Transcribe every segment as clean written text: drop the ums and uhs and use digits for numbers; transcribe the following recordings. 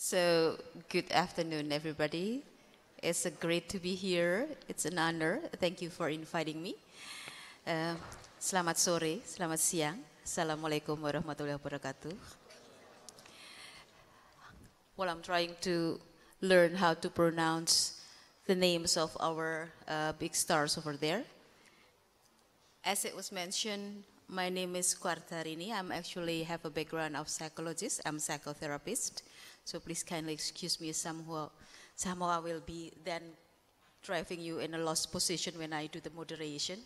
So, good afternoon, everybody. It's great to be here. It's an honor. Thank you for inviting me. Selamat sore, selamat siang. Assalamualaikum warahmatullahi wabarakatuh. Well, I'm trying to learn how to pronounce the names of our big stars over there. As it was mentioned, my name is Kwartarini. I'm actually have a background of psychologist. I'm a psychotherapist. So please kindly excuse me, somehow I will be then driving you in a lost position when I do the moderation.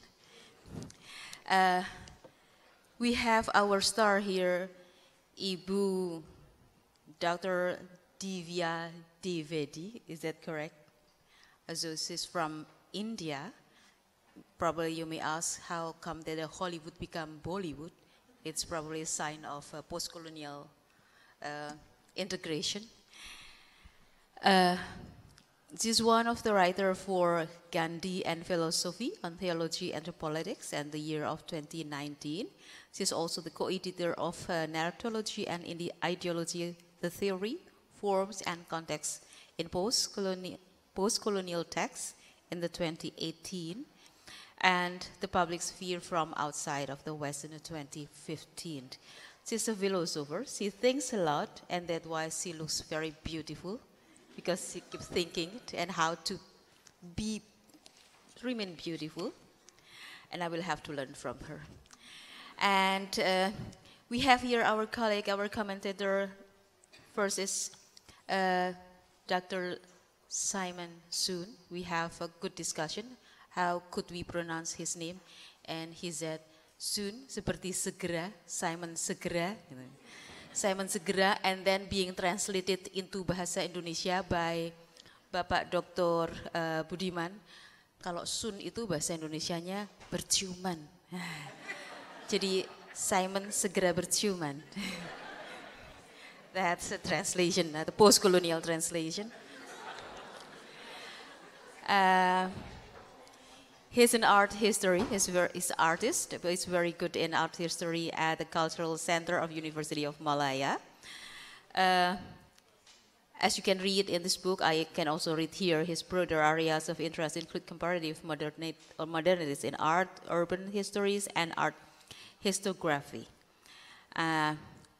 We have our star here, Ibu Dr. Divya Dwivedi, is that correct? So she's from India. Probably you may ask, how come that Hollywood become Bollywood? It's probably a sign of post-colonial integration. She's one of the writers for Gandhi and Philosophy on Theology and Politics and the year of 2019. She's also the co-editor of Narratology and in the Ideology, the Theory, Forms and Context in Post-Colonial Texts in the 2018 and the Public Sphere from Outside of the West in the 2015. She's a philosopher. She thinks a lot, and that's why she looks very beautiful, because she keeps thinking and how to remain beautiful. And I will have to learn from her. And we have here our colleague, our commentator. First is Dr. Simon Soon. We have a good discussion. How could we pronounce his name? And he said, soon, seperti segera, Simon segera. Simon segera, and then being translated into bahasa Indonesia by Bapak Dr. Budiman. Kalau soon itu bahasa Indonesianya berciuman. Jadi Simon segera berciuman. That's a translation, the post-colonial translation. He's an art history, he's an artist, but he's very good in art history at the Cultural Center of University of Malaya. As you can read in this book, I can also read here, his broader areas of interest include comparative modernities in art, urban histories, and art histography.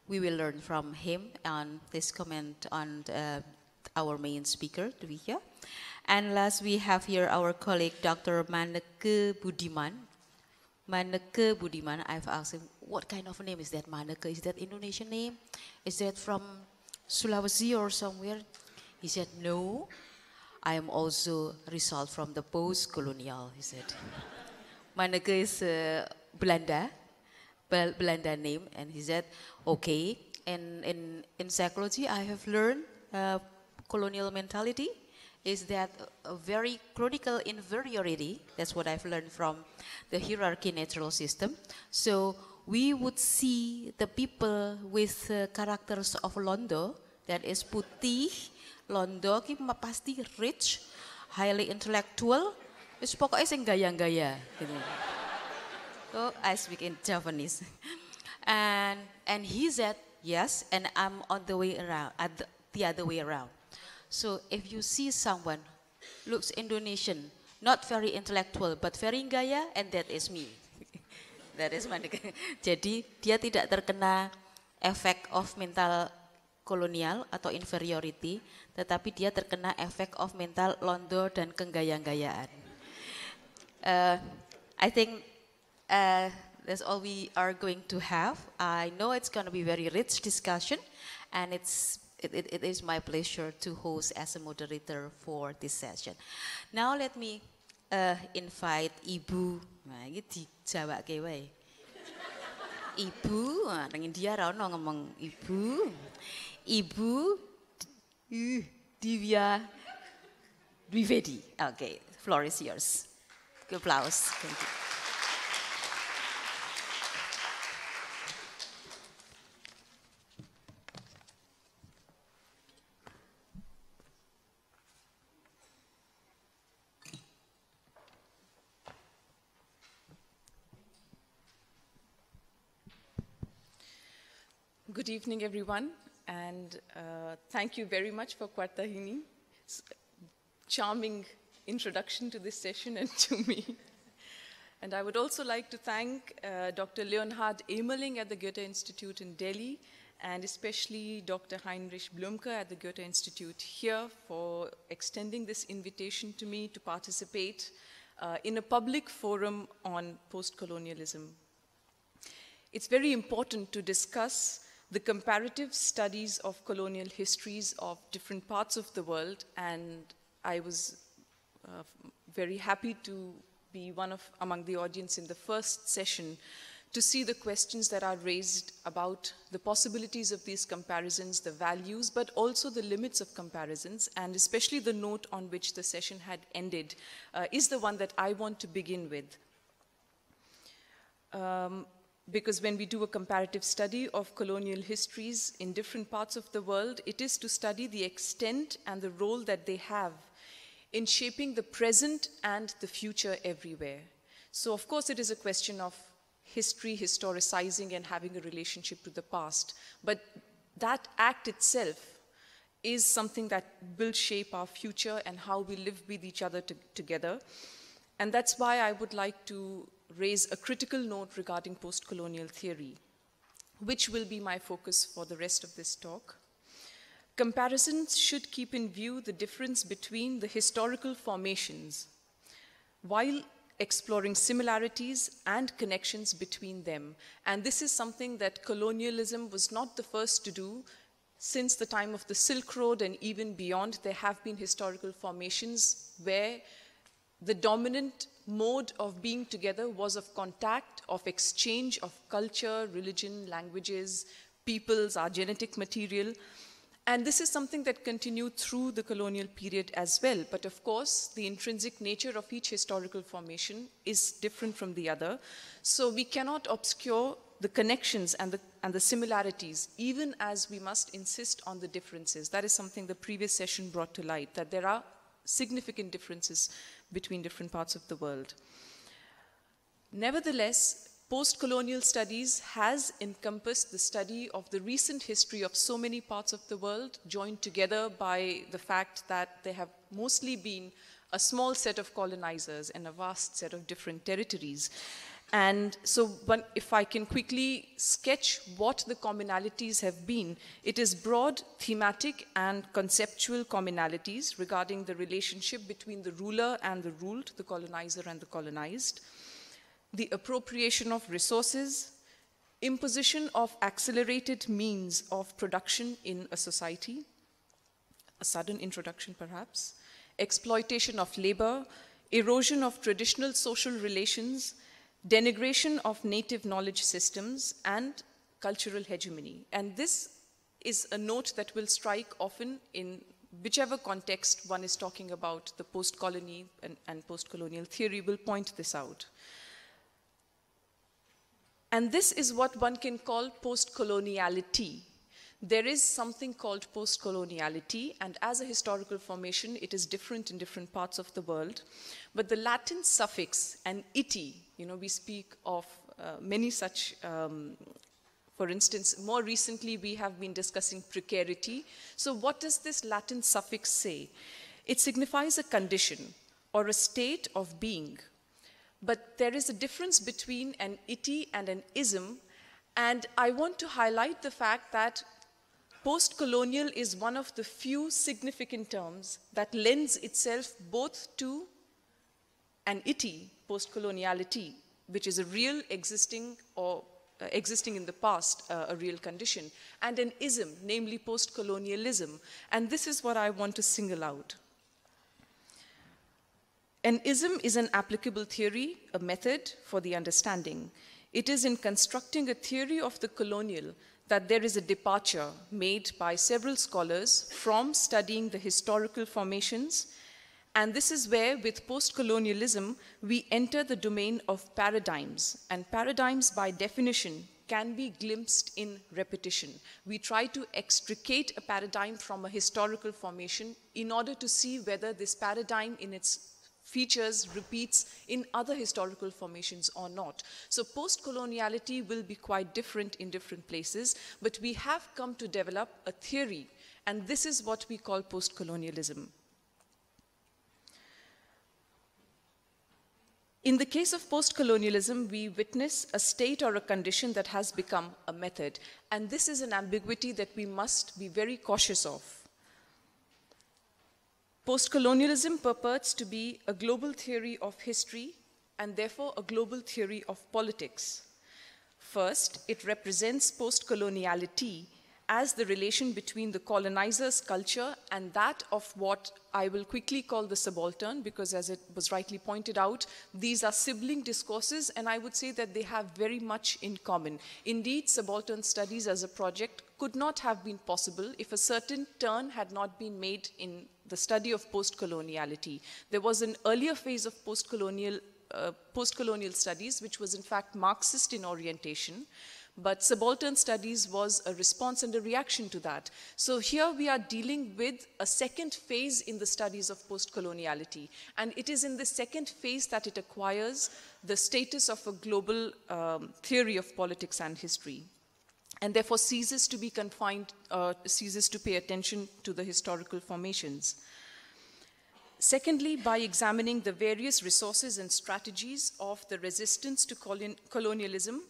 We will learn from him on this comment on our main speaker, Divya. And last, we have here our colleague, Dr. Manneke Budiman. Manneke Budiman, I've asked him, what kind of name is that, Manneke? Is that Indonesian name? Is that from Sulawesi or somewhere? He said, no, I am also result from the post-colonial, he said. Manneke is Belanda name, and he said, okay, and in psychology, I have learned colonial mentality. Is that a very critical inferiority? That's what I've learned from the hierarchy natural system. So we would see the people with characters of Londo, that is putih, Londo ki pasti rich, highly intellectual, is pokoknya sing gaya-gaya. Gitu. So I speak in Japanese, and he said yes, and I'm on the way around, the other way around. So if you see someone looks Indonesian, not very intellectual, but very gaya, and that is me. That is Manneke. Jadi dia tidak terkena efek of mental kolonial atau inferiority, tetapi dia terkena efek of mental londo dan kenggaya-gayaan. I think that's all we are going to have. I know it's going to be very rich discussion, and it is my pleasure to host as a moderator for this session. Now let me invite Ibu. Nah, ini dijawabke wae. Ibu, nang India ra ono ngomong Ibu. Ibu Divya Dwivedi. Okay, the floor is yours. Good applause. Thank you. Good evening, everyone. and thank you very much for Kwartarini. Charming introduction to this session and to me. And I would also like to thank Dr. Leonhard Emerling at the Goethe-Institut in Delhi, and especially Dr. Heinrich Blumke at the Goethe-Institut here for extending this invitation to me to participate in a public forum on post-colonialism. It's very important to discuss the comparative studies of colonial histories of different parts of the world, and I was very happy to be among the audience in the first session to see the questions that are raised about the possibilities of these comparisons, the values, but also the limits of comparisons, and especially the note on which the session had ended is the one that I want to begin with. Because when we do a comparative study of colonial histories in different parts of the world, it is to study the extent and the role that they have in shaping the present and the future everywhere. So of course it is a question of history, historicizing and having a relationship to the past. But that act itself is something that will shape our future and how we live with each other together. And that's why I would like to raise a critical note regarding post-colonial theory, which will be my focus for the rest of this talk. Comparisons should keep in view the difference between the historical formations, while exploring similarities and connections between them. And this is something that colonialism was not the first to do. Since the time of the Silk Road and even beyond, there have been historical formations where the dominant mode of being together was of contact, of exchange of culture, religion, languages, peoples, our genetic material. And this is something that continued through the colonial period as well. But of course, the intrinsic nature of each historical formation is different from the other. So we cannot obscure the connections and the similarities, even as we must insist on the differences. That is something the previous session brought to light, that there are significant differences between different parts of the world. Nevertheless, post-colonial studies has encompassed the study of the recent history of so many parts of the world, joined together by the fact that there have mostly been a small set of colonizers and a vast set of different territories. And so if I can quickly sketch what the commonalities have been, it is broad, thematic, and conceptual commonalities regarding the relationship between the ruler and the ruled, the colonizer and the colonized, the appropriation of resources, imposition of accelerated means of production in a society, a sudden introduction perhaps, exploitation of labor, erosion of traditional social relations, denigration of native knowledge systems, and cultural hegemony. And this is a note that will strike often in whichever context one is talking about. The post-colony and post-colonial theory will point this out. And this is what one can call post-coloniality. There is something called post-coloniality, and as a historical formation, it is different in different parts of the world. But the Latin suffix, an ity, we speak of many such, for instance, more recently we have been discussing precarity. So what does this Latin suffix say? It signifies a condition or a state of being. But there is a difference between an ity and an ism, and I want to highlight the fact that post-colonial is one of the few significant terms that lends itself both to an ity, post-coloniality, which is a real existing or existing in the past, a real condition, and an ism, namely post-colonialism. And this is what I want to single out. An ism is an applicable theory, a method for the understanding. It is in constructing a theory of the colonial that there is a departure made by several scholars from studying the historical formations. And this is where, with post-colonialism, we enter the domain of paradigms. And paradigms, by definition, can be glimpsed in repetition. We try to extricate a paradigm from a historical formation in order to see whether this paradigm in its features, repeats in other historical formations or not. So post-coloniality will be quite different in different places, but we have come to develop a theory, and this is what we call post-colonialism. In the case of post-colonialism, we witness a state or a condition that has become a method, and this is an ambiguity that we must be very cautious of. Post-colonialism purports to be a global theory of history and therefore a global theory of politics. First, it represents post-coloniality as the relation between the colonizer's culture and that of what I will quickly call the subaltern, because as it was rightly pointed out, these are sibling discourses, and I would say that they have very much in common. Indeed, subaltern studies as a project could not have been possible if a certain turn had not been made in the study of post-coloniality. There was an earlier phase of post-colonial studies, which was in fact Marxist in orientation, but subaltern studies was a response and a reaction to that. So here we are dealing with a second phase in the studies of post-coloniality, and it is in the second phase that it acquires the status of a global theory of politics and history, and therefore ceases to be confined, ceases to pay attention to the historical formations. Secondly, by examining the various resources and strategies of the resistance to colonialism,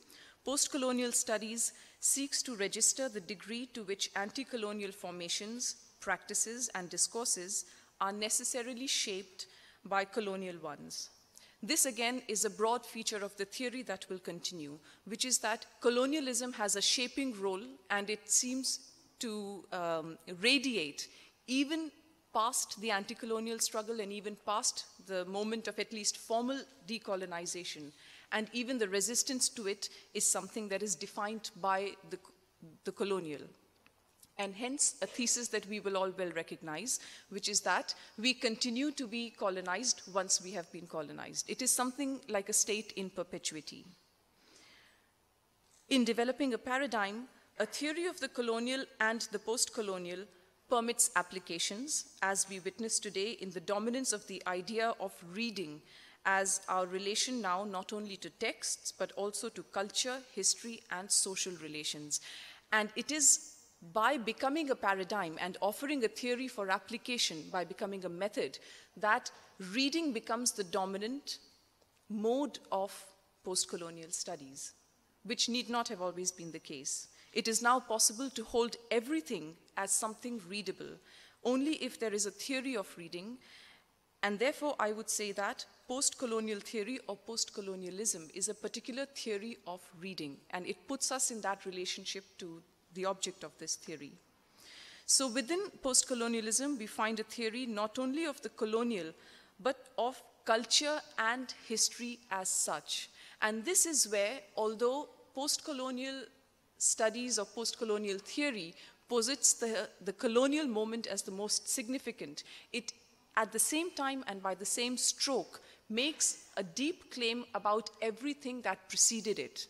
post-colonial studies seeks to register the degree to which anti-colonial formations, practices, and discourses are necessarily shaped by colonial ones. This again is a broad feature of the theory that will continue, which is that colonialism has a shaping role, and it seems to radiate even past the anti-colonial struggle and even past the moment of at least formal decolonization. And even the resistance to it is something that is defined by the colonial. And hence, a thesis that we will all well recognize, which is that we continue to be colonized once we have been colonized. It is something like a state in perpetuity. In developing a paradigm, a theory of the colonial and the post-colonial permits applications, as we witness today in the dominance of the idea of reading as our relation now not only to texts, but also to culture, history, and social relations. And it is by becoming a paradigm and offering a theory for application, by becoming a method, that reading becomes the dominant mode of post-colonial studies, which need not have always been the case. It is now possible to hold everything as something readable, only if there is a theory of reading. And therefore, I would say that post-colonial theory or post-colonialism is a particular theory of reading, and it puts us in that relationship to the object of this theory. So within post-colonialism, we find a theory not only of the colonial, but of culture and history as such. And this is where, although post-colonial studies or post-colonial theory posits the colonial moment as the most significant, it at the same time and by the same stroke makes a deep claim about everything that preceded it,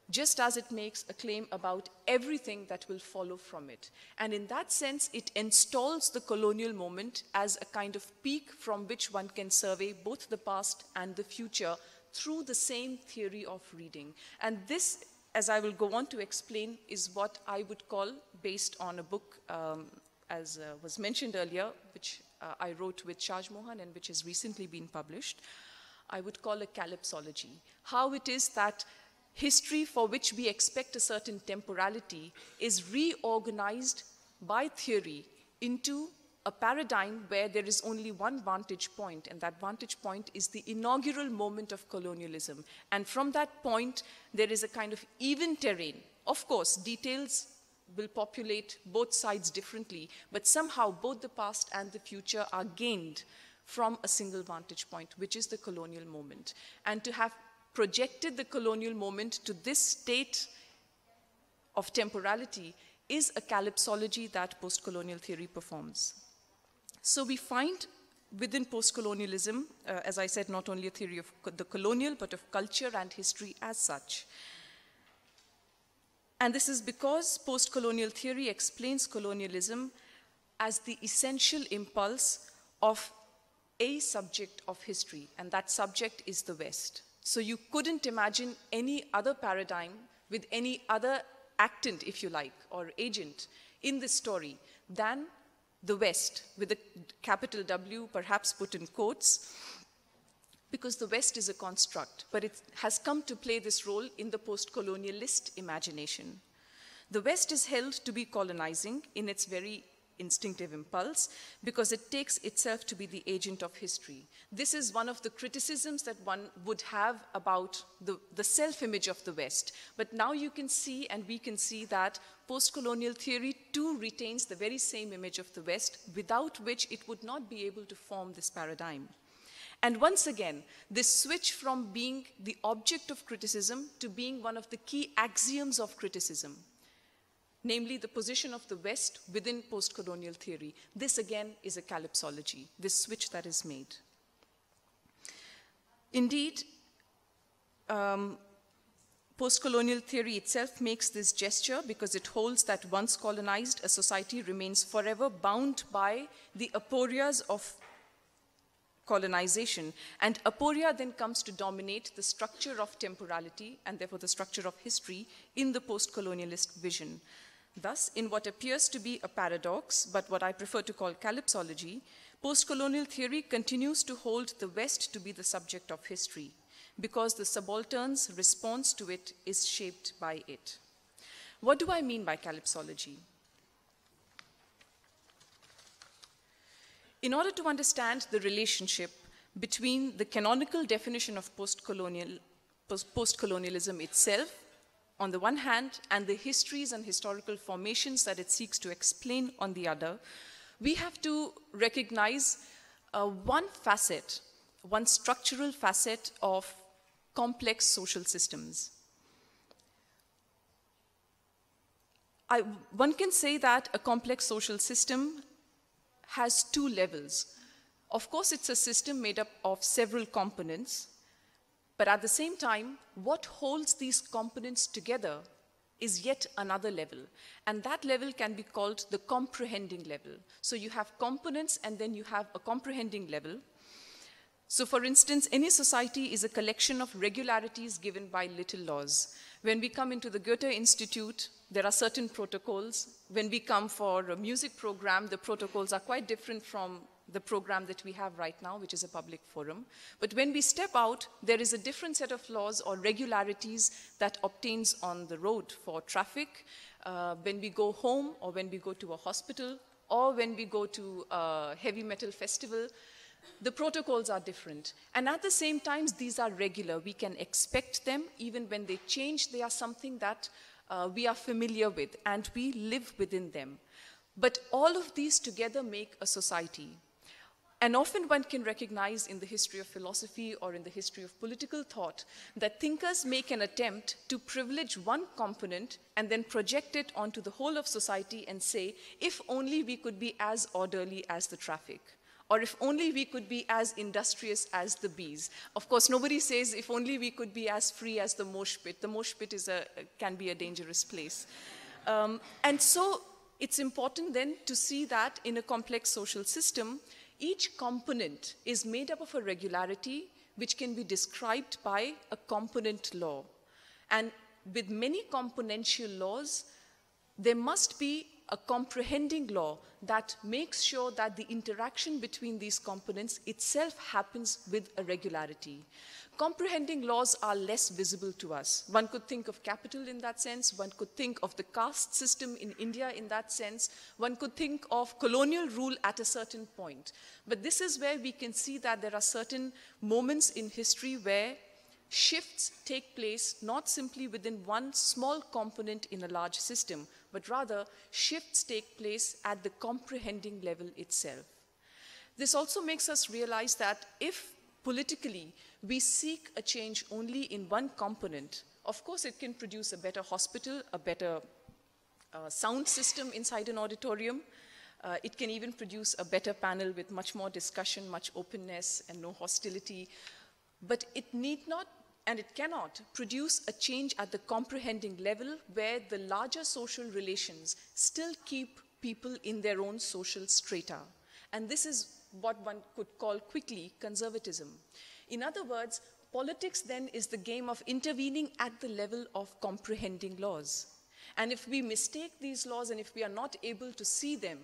just as it makes a claim about everything that will follow from it. And in that sense, it installs the colonial moment as a kind of peak from which one can survey both the past and the future through the same theory of reading. And this, as I will go on to explain, is what I would call, based on a book, as was mentioned earlier, which I wrote with Shaj Mohan and which has recently been published, I would call a calypsology. How it is that history, for which we expect a certain temporality, is reorganized by theory into a paradigm where there is only one vantage point, and that vantage point is the inaugural moment of colonialism. And from that point, there is a kind of even terrain. Of course, details will populate both sides differently, but somehow both the past and the future are gained from a single vantage point, which is the colonial moment. And to have projected the colonial moment to this state of temporality is a calypsology that post-colonial theory performs. So we find within post-colonialism, as I said, not only a theory of the colonial, but of culture and history as such. And this is because post-colonial theory explains colonialism as the essential impulse of a subject of history, and that subject is the West. So you couldn't imagine any other paradigm with any other actant, if you like, or agent in this story than the West, with a capital W, perhaps put in quotes, because the West is a construct, but it has come to play this role in the post-colonialist imagination. The West is held to be colonizing in its very instinctive impulse because it takes itself to be the agent of history. This is one of the criticisms that one would have about the self-image of the West. But now you can see, and we can see, that post-colonial theory too retains the very same image of the West, without which it would not be able to form this paradigm. And once again, this switch from being the object of criticism to being one of the key axioms of criticism, namely the position of the West within post-colonial theory. This again is a calypsology, this switch that is made. Indeed, post-colonial theory itself makes this gesture because it holds that once colonized, a society remains forever bound by the aporias of colonization, and aporia then comes to dominate the structure of temporality and therefore the structure of history in the post-colonialist vision. Thus, in what appears to be a paradox, but what I prefer to call calypsology, post-colonial theory continues to hold the West to be the subject of history, because the subaltern's response to it is shaped by it. What do I mean by calypsology? In order to understand the relationship between the canonical definition of post-colonialism itself, on the one hand, and the histories and historical formations that it seeks to explain on the other, we have to recognize one facet, one structural facet of complex social systems. One can say that a complex social system has two levels. Of course, it's a system made up of several components, but at the same time, what holds these components together is yet another level. And that level can be called the comprehending level. So you have components and then you have a comprehending level. So for instance, any society is a collection of regularities given by little laws. When we come into the Goethe-Institut, there are certain protocols. When we come for a music program, the protocols are quite different from the program that we have right now, which is a public forum. But when we step out, there is a different set of laws or regularities that obtains on the road for traffic, when we go home or when we go to a hospital or when we go to a heavy metal festival. The protocols are different. And at the same time, these are regular. We can expect them. Even when they change, they are something that we are familiar with and we live within them. But all of these together make a society. And often one can recognize in the history of philosophy or in the history of political thought that thinkers make an attempt to privilege one component and then project it onto the whole of society and say, if only we could be as orderly as the traffic, or if only we could be as industrious as the bees. Of course, nobody says, if only we could be as free as the mosh pit. The mosh pit can be a dangerous place. And so it's important then to see that in a complex social system, each component is made up of a regularity which can be described by a component law. And with many componential laws, there must be a comprehending law that makes sure that the interaction between these components itself happens with a regularity. Comprehending laws are less visible to us. One could think of capital in that sense. One could think of the caste system in India in that sense. One could think of colonial rule at a certain point. But this is where we can see that there are certain moments in history where shifts take place not simply within one small component in a large system, but rather shifts take place at the comprehending level itself. This also makes us realize that if politically we seek a change only in one component, of course it can produce a better hospital, a better sound system inside an auditorium. It can even produce a better panel with much more discussion, much openness, and no hostility. But it need not and it cannot produce a change at the comprehending level where the larger social relations still keep people in their own social strata. And this is what one could call quickly conservatism. In other words, politics then is the game of intervening at the level of comprehending laws. And if we mistake these laws and if we are not able to see them,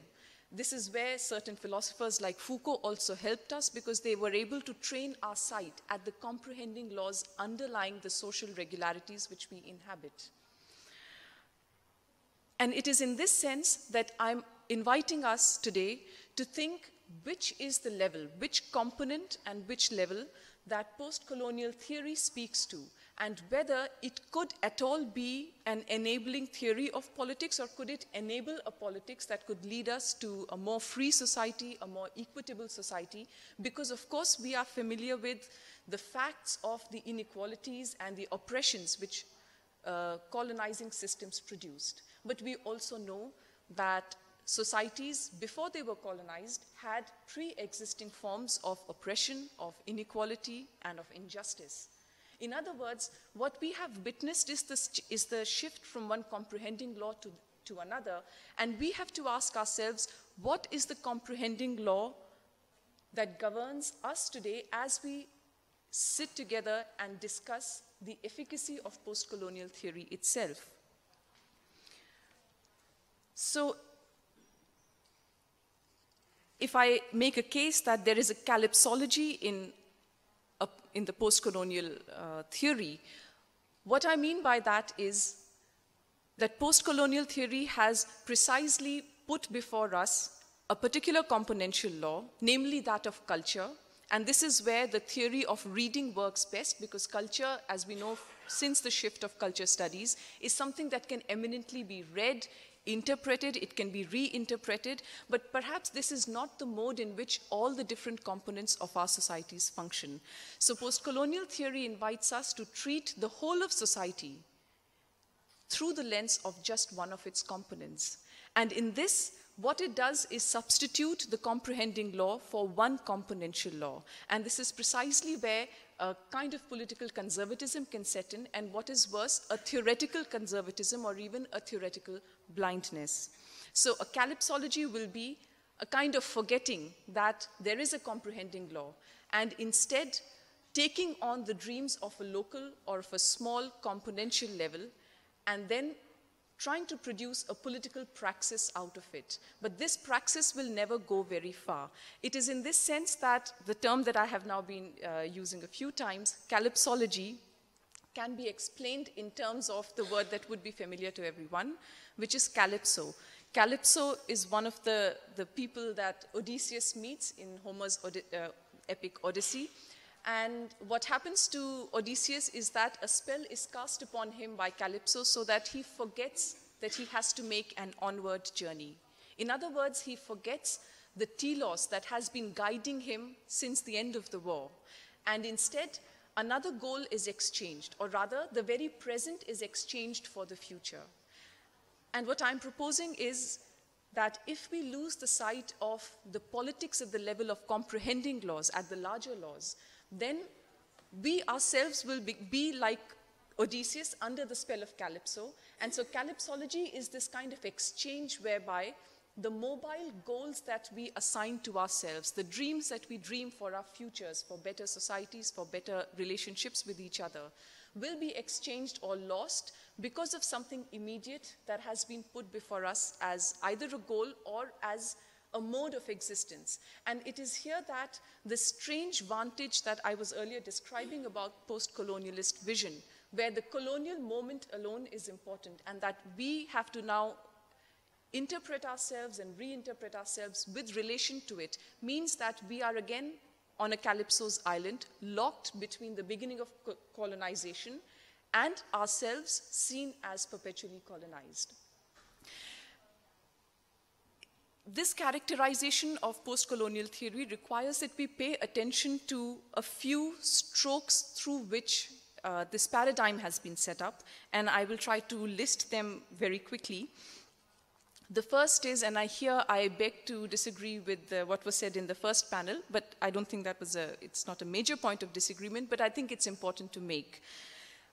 this is where certain philosophers like Foucault also helped us, because they were able to train our sight at the comprehending laws underlying the social regularities which we inhabit. And it is in this sense that I'm inviting us today to think which is the level, which component and which level that post-colonial theory speaks to, and whether it could at all be an enabling theory of politics, or could it enable a politics that could lead us to a more free society, a more equitable society, because of course we are familiar with the facts of the inequalities and the oppressions which colonizing systems produced. But we also know that societies, before they were colonized, had pre-existing forms of oppression, of inequality, and of injustice. In other words, what we have witnessed is the shift from one comprehending law to another, and we have to ask ourselves, what is the comprehending law that governs us today as we sit together and discuss the efficacy of post-colonial theory itself? So, if I make a case that there is a calypsology in the post-colonial theory, what I mean by that is that post-colonial theory has precisely put before us a particular componential law, namely that of culture, and this is where the theory of reading works best, because culture, as we know since the shift of culture studies, is something that can eminently be read, interpreted, it can be reinterpreted, but perhaps this is not the mode in which all the different components of our societies function. So post-colonial theory invites us to treat the whole of society through the lens of just one of its components. And in this, what it does is substitute the comprehending law for one componential law. And this is precisely where a kind of political conservatism can set in, and what is worse, a theoretical conservatism or even a theoretical blindness. So a calypsology will be a kind of forgetting that there is a comprehending law, and instead taking on the dreams of a local or of a small componential level, and then trying to produce a political praxis out of it. But this praxis will never go very far. It is in this sense that the term that I have now been using a few times, calypsology, can be explained in terms of the word that would be familiar to everyone, which is Calypso. Calypso is one of the people that Odysseus meets in Homer's epic Odyssey. And what happens to Odysseus is that a spell is cast upon him by Calypso so that he forgets that he has to make an onward journey. In other words, he forgets the telos that has been guiding him since the end of the war. And instead, another goal is exchanged, or rather, the very present is exchanged for the future. And what I'm proposing is that if we lose the sight of the politics at the level of comprehending laws, at the larger laws, then we ourselves will be like Odysseus under the spell of Calypso. And so calypsology is this kind of exchange whereby the mobile goals that we assign to ourselves, the dreams that we dream for our futures, for better societies, for better relationships with each other, will be exchanged or lost because of something immediate that has been put before us as either a goal or as a mode of existence. And it is here that the strange vantage that I was earlier describing about post-colonialist vision, where the colonial moment alone is important, and that we have to now interpret ourselves and reinterpret ourselves with relation to it, means that we are again on a Calypso's island, locked between the beginning of colonization and ourselves seen as perpetually colonized. This characterization of post-colonial theory requires that we pay attention to a few strokes through which this paradigm has been set up, and I will try to list them very quickly. The first is, and I beg to disagree with what was said in the first panel, but I don't think that was it's not a major point of disagreement, but I think it's important to make,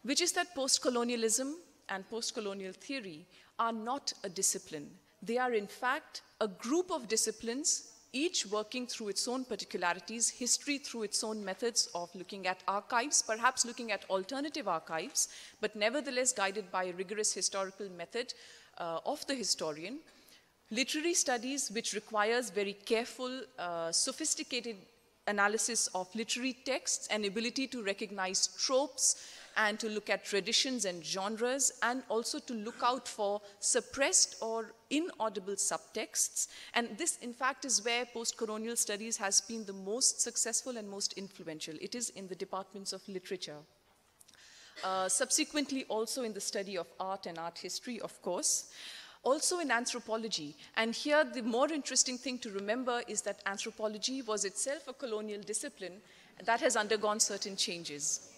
which is that post-colonialism and post-colonial theory are not a discipline. They are, in fact, a group of disciplines each working through its own particularities, history through its own methods of looking at archives, perhaps looking at alternative archives, but nevertheless guided by a rigorous historical method of the historian. Literary studies, which requires very careful, sophisticated analysis of literary texts and ability to recognize tropes and to look at traditions and genres, and also to look out for suppressed or inaudible subtexts. And this, in fact, is where post-colonial studies has been the most successful and most influential. It is in the departments of literature. Subsequently, also in the study of art and art history, of course. Also in anthropology. And here, the more interesting thing to remember is that anthropology was itself a colonial discipline that has undergone certain changes.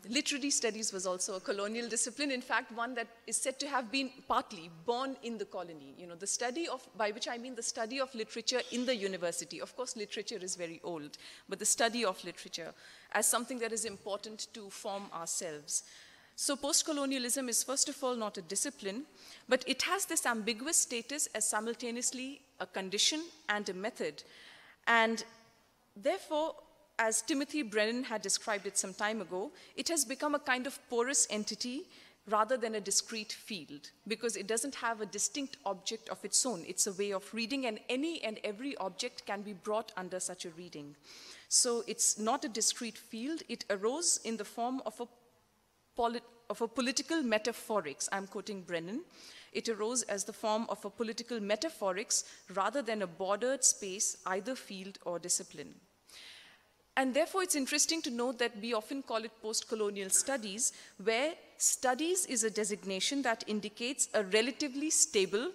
Literary studies was also a colonial discipline, in fact, one that is said to have been partly born in the colony. You know, the study of, by which I mean the study of literature in the university. Of course, literature is very old, but the study of literature as something that is important to form ourselves. So post-colonialism is, first of all, not a discipline, but it has this ambiguous status as simultaneously a condition and a method. And therefore, as Timothy Brennan had described it some time ago, it has become a kind of porous entity rather than a discrete field, because it doesn't have a distinct object of its own. It's a way of reading, and any and every object can be brought under such a reading. So it's not a discrete field. It arose in the form of a political metaphorics. I'm quoting Brennan. It arose as the form of a political metaphorics rather than a bordered space, either field or discipline. And therefore, it's interesting to note that we often call it post-colonial studies, where studies is a designation that indicates a relatively stable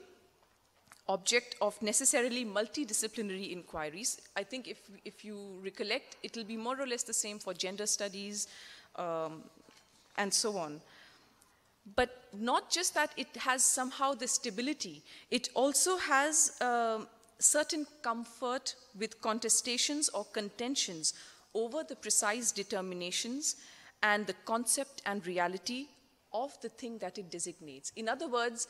object of necessarily multidisciplinary inquiries. I think if you recollect, it'll be more or less the same for gender studies and so on. But not just that it has somehow the stability, it also has certain comfort with contestations or contentions over the precise determinations and the concept and reality of the thing that it designates. In other words,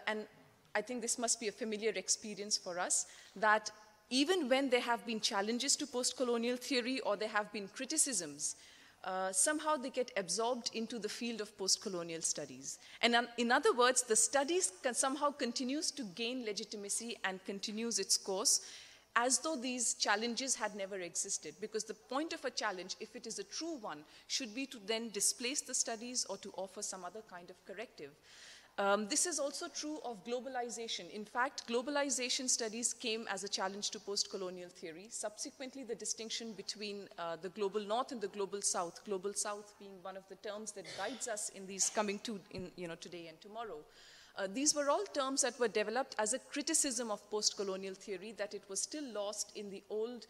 and I think this must be a familiar experience for us, that even when there have been challenges to post-colonial theory or there have been criticisms, somehow they get absorbed into the field of post-colonial studies. And in other words, the studies somehow continues to gain legitimacy and continues its course as though these challenges had never existed. Because the point of a challenge, if it is a true one, should be to then displace the studies or to offer some other kind of corrective. This is also true of globalization. In fact, globalization studies came as a challenge to post-colonial theory. Subsequently, the distinction between the global north and the global south being one of the terms that guides us in these coming today and tomorrow. These were all terms that were developed as a criticism of post-colonial theory, that it was still lost in the old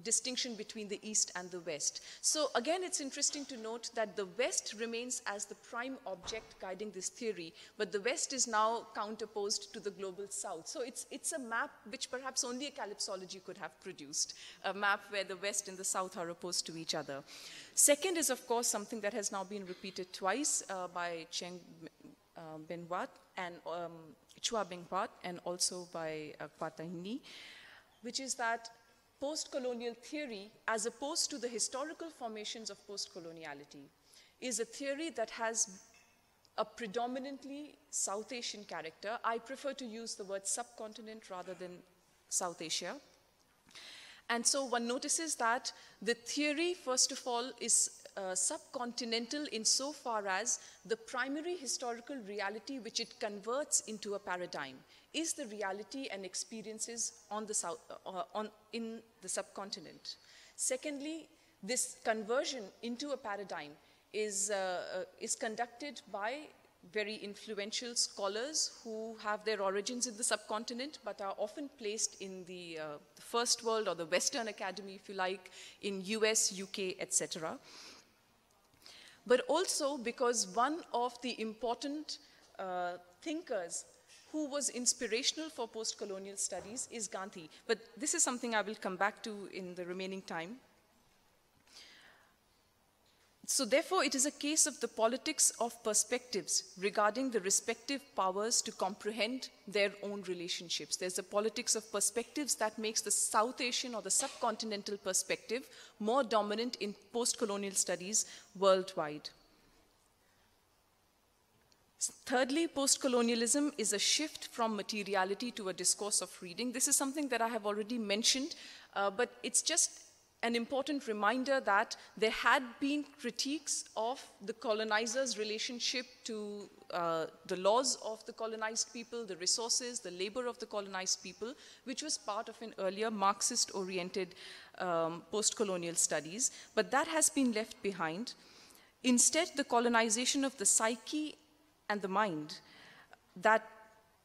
distinction between the East and the West. So again, it's interesting to note that the West remains as the prime object guiding this theory, but the West is now counterposed to the global South. So it's a map which perhaps only a calypsology could have produced, a map where the West and the South are opposed to each other. Second is, of course, something that has now been repeated twice by Cheng Benhuat and Chua Benhuat, and also by Kwartarini, which is that post-colonial theory, as opposed to the historical formations of post-coloniality, is a theory that has a predominantly South Asian character. I prefer to use the word subcontinent rather than South Asia. And so one notices that the theory, first of all, is subcontinental insofar as the primary historical reality which it converts into a paradigm is the reality and experiences on the in the subcontinent. Secondly, this conversion into a paradigm is conducted by very influential scholars who have their origins in the subcontinent but are often placed in the first world or the Western Academy, if you like, in US, UK, etc. But also because one of the important thinkers who was inspirational for post-colonial studies is Gandhi. But this is something I will come back to in the remaining time. So therefore, it is a case of the politics of perspectives regarding the respective powers to comprehend their own relationships. There's a politics of perspectives that makes the South Asian or the subcontinental perspective more dominant in post-colonial studies worldwide. Thirdly, post-colonialism is a shift from materiality to a discourse of reading. This is something that I have already mentioned, but it's just an important reminder that there had been critiques of the colonizers' relationship to the laws of the colonized people, the resources, the labor of the colonized people, which was part of an earlier Marxist-oriented post-colonial studies, but that has been left behind. Instead, the colonization of the psyche and the mind that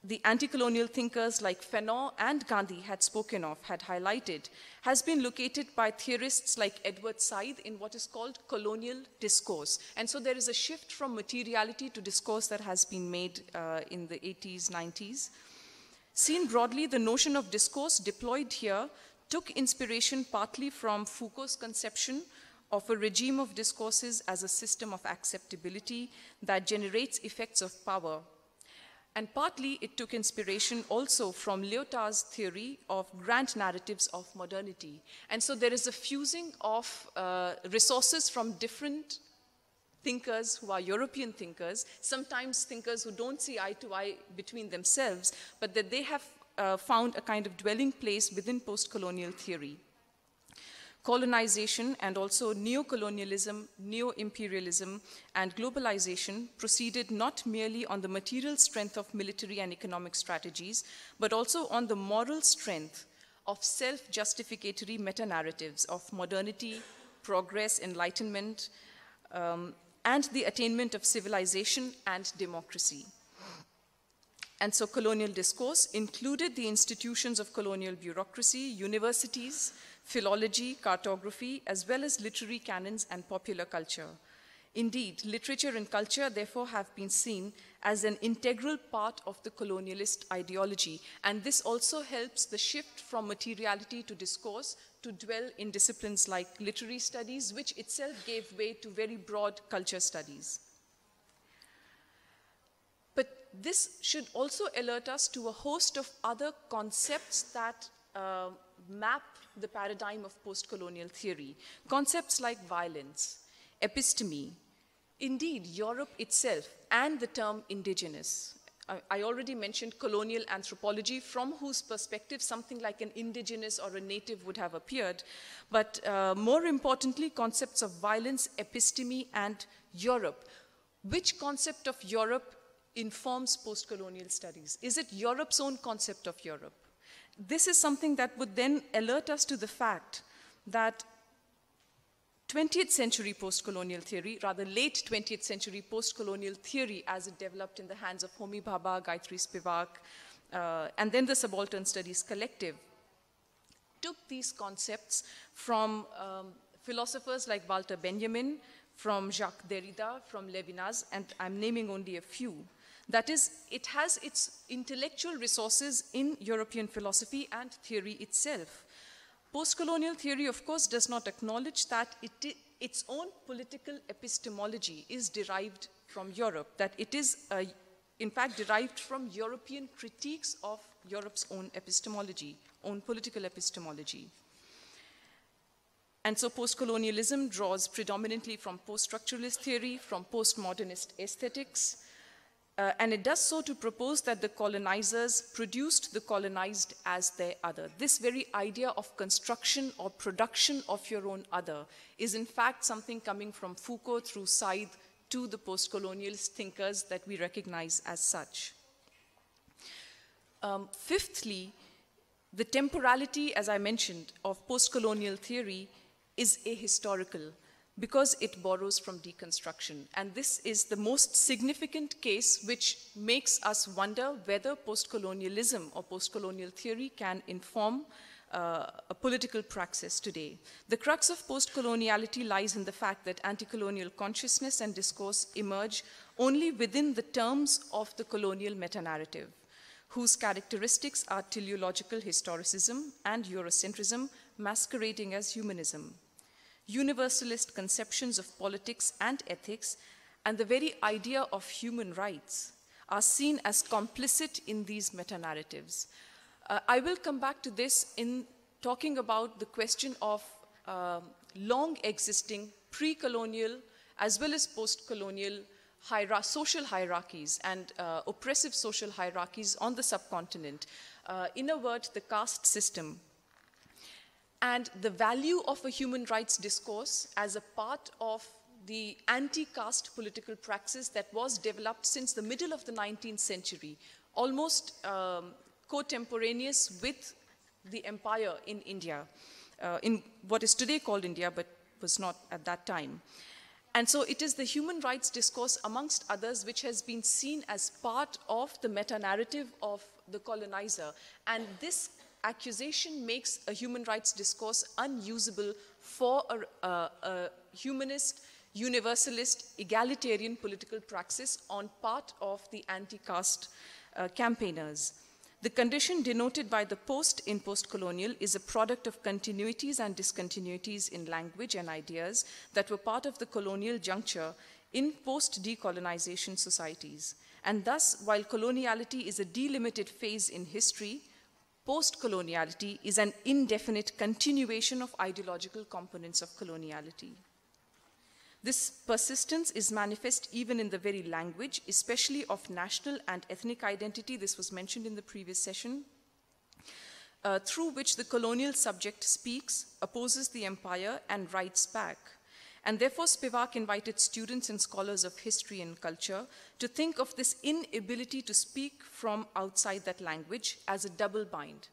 the anti-colonial thinkers like Fanon and Gandhi had spoken of, had highlighted, has been located by theorists like Edward Said in what is called colonial discourse. And so there is a shift from materiality to discourse that has been made in the 80s, 90s. Seen broadly, the notion of discourse deployed here took inspiration partly from Foucault's conception of a regime of discourses as a system of acceptability that generates effects of power. And partly it took inspiration also from Lyotard's theory of grand narratives of modernity. And so there is a fusing of resources from different thinkers who are European thinkers, sometimes thinkers who don't see eye to eye between themselves, but that they have found a kind of dwelling place within post-colonial theory. Colonization and also neo-colonialism, neo-imperialism, and globalization proceeded not merely on the material strength of military and economic strategies, but also on the moral strength of self-justificatory meta-narratives of modernity, progress, enlightenment, and the attainment of civilization and democracy. And so colonial discourse included the institutions of colonial bureaucracy, universities, philology, cartography, as well as literary canons and popular culture. Indeed, literature and culture therefore have been seen as an integral part of the colonialist ideology, and this also helps the shift from materiality to discourse to dwell in disciplines like literary studies, which itself gave way to very broad culture studies. But this should also alert us to a host of other concepts that map the paradigm of post-colonial theory. Concepts like violence, episteme, indeed Europe itself, and the term indigenous. I already mentioned colonial anthropology, from whose perspective something like an indigenous or a native would have appeared. But more importantly, concepts of violence, episteme, and Europe. Which concept of Europe informs post-colonial studies? Is it Europe's own concept of Europe? This is something that would then alert us to the fact that 20th century post-colonial theory, rather late 20th century post-colonial theory as it developed in the hands of Homi Bhabha, Gayatri Spivak, and then the Subaltern Studies Collective, took these concepts from philosophers like Walter Benjamin, from Jacques Derrida, from Levinas, and I'm naming only a few. That is, it has its intellectual resources in European philosophy and theory itself. Post-colonial theory, of course, does not acknowledge that its own political epistemology is derived from Europe, that it is, in fact, derived from European critiques of Europe's own epistemology, own political epistemology. And so post-colonialism draws predominantly from post-structuralist theory, from postmodernist aesthetics, and it does so to propose that the colonizers produced the colonized as their other. This very idea of construction or production of your own other is in fact something coming from Foucault through Said to the post-colonialist thinkers that we recognize as such. Fifthly, the temporality, as I mentioned, of post-colonial theory is ahistorical, because it borrows from deconstruction. And this is the most significant case which makes us wonder whether post-colonialism or post-colonial theory can inform a political praxis today. The crux of post-coloniality lies in the fact that anti-colonial consciousness and discourse emerge only within the terms of the colonial meta-narrative, whose characteristics are teleological historicism and Eurocentrism masquerading as humanism. universalist conceptions of politics and ethics, and the very idea of human rights are seen as complicit in these meta-narratives. I will come back to this in talking about the question of long existing pre-colonial as well as post-colonial social hierarchies and oppressive social hierarchies on the subcontinent. In a word, the caste system. And the value of a human rights discourse as a part of the anti-caste political praxis that was developed since the middle of the 19th century, almost contemporaneous with the empire in India, in what is today called India, but was not at that time. And so it is the human rights discourse, amongst others, which has been seen as part of the meta-narrative of the colonizer. And this accusation makes a human rights discourse unusable for a humanist, universalist, egalitarian political praxis on part of the anti-caste campaigners. The condition denoted by the post in post-colonial is a product of continuities and discontinuities in language and ideas that were part of the colonial juncture in post-decolonization societies. And thus, while coloniality is a delimited phase in history, post-coloniality is an indefinite continuation of ideological components of coloniality. This persistence is manifest even in the very language, especially of national and ethnic identity. This was mentioned in the previous session, through which the colonial subject speaks, opposes the empire, and writes back. And therefore, Spivak invited students and scholars of history and culture to think of this inability to speak from outside that language as a double bind.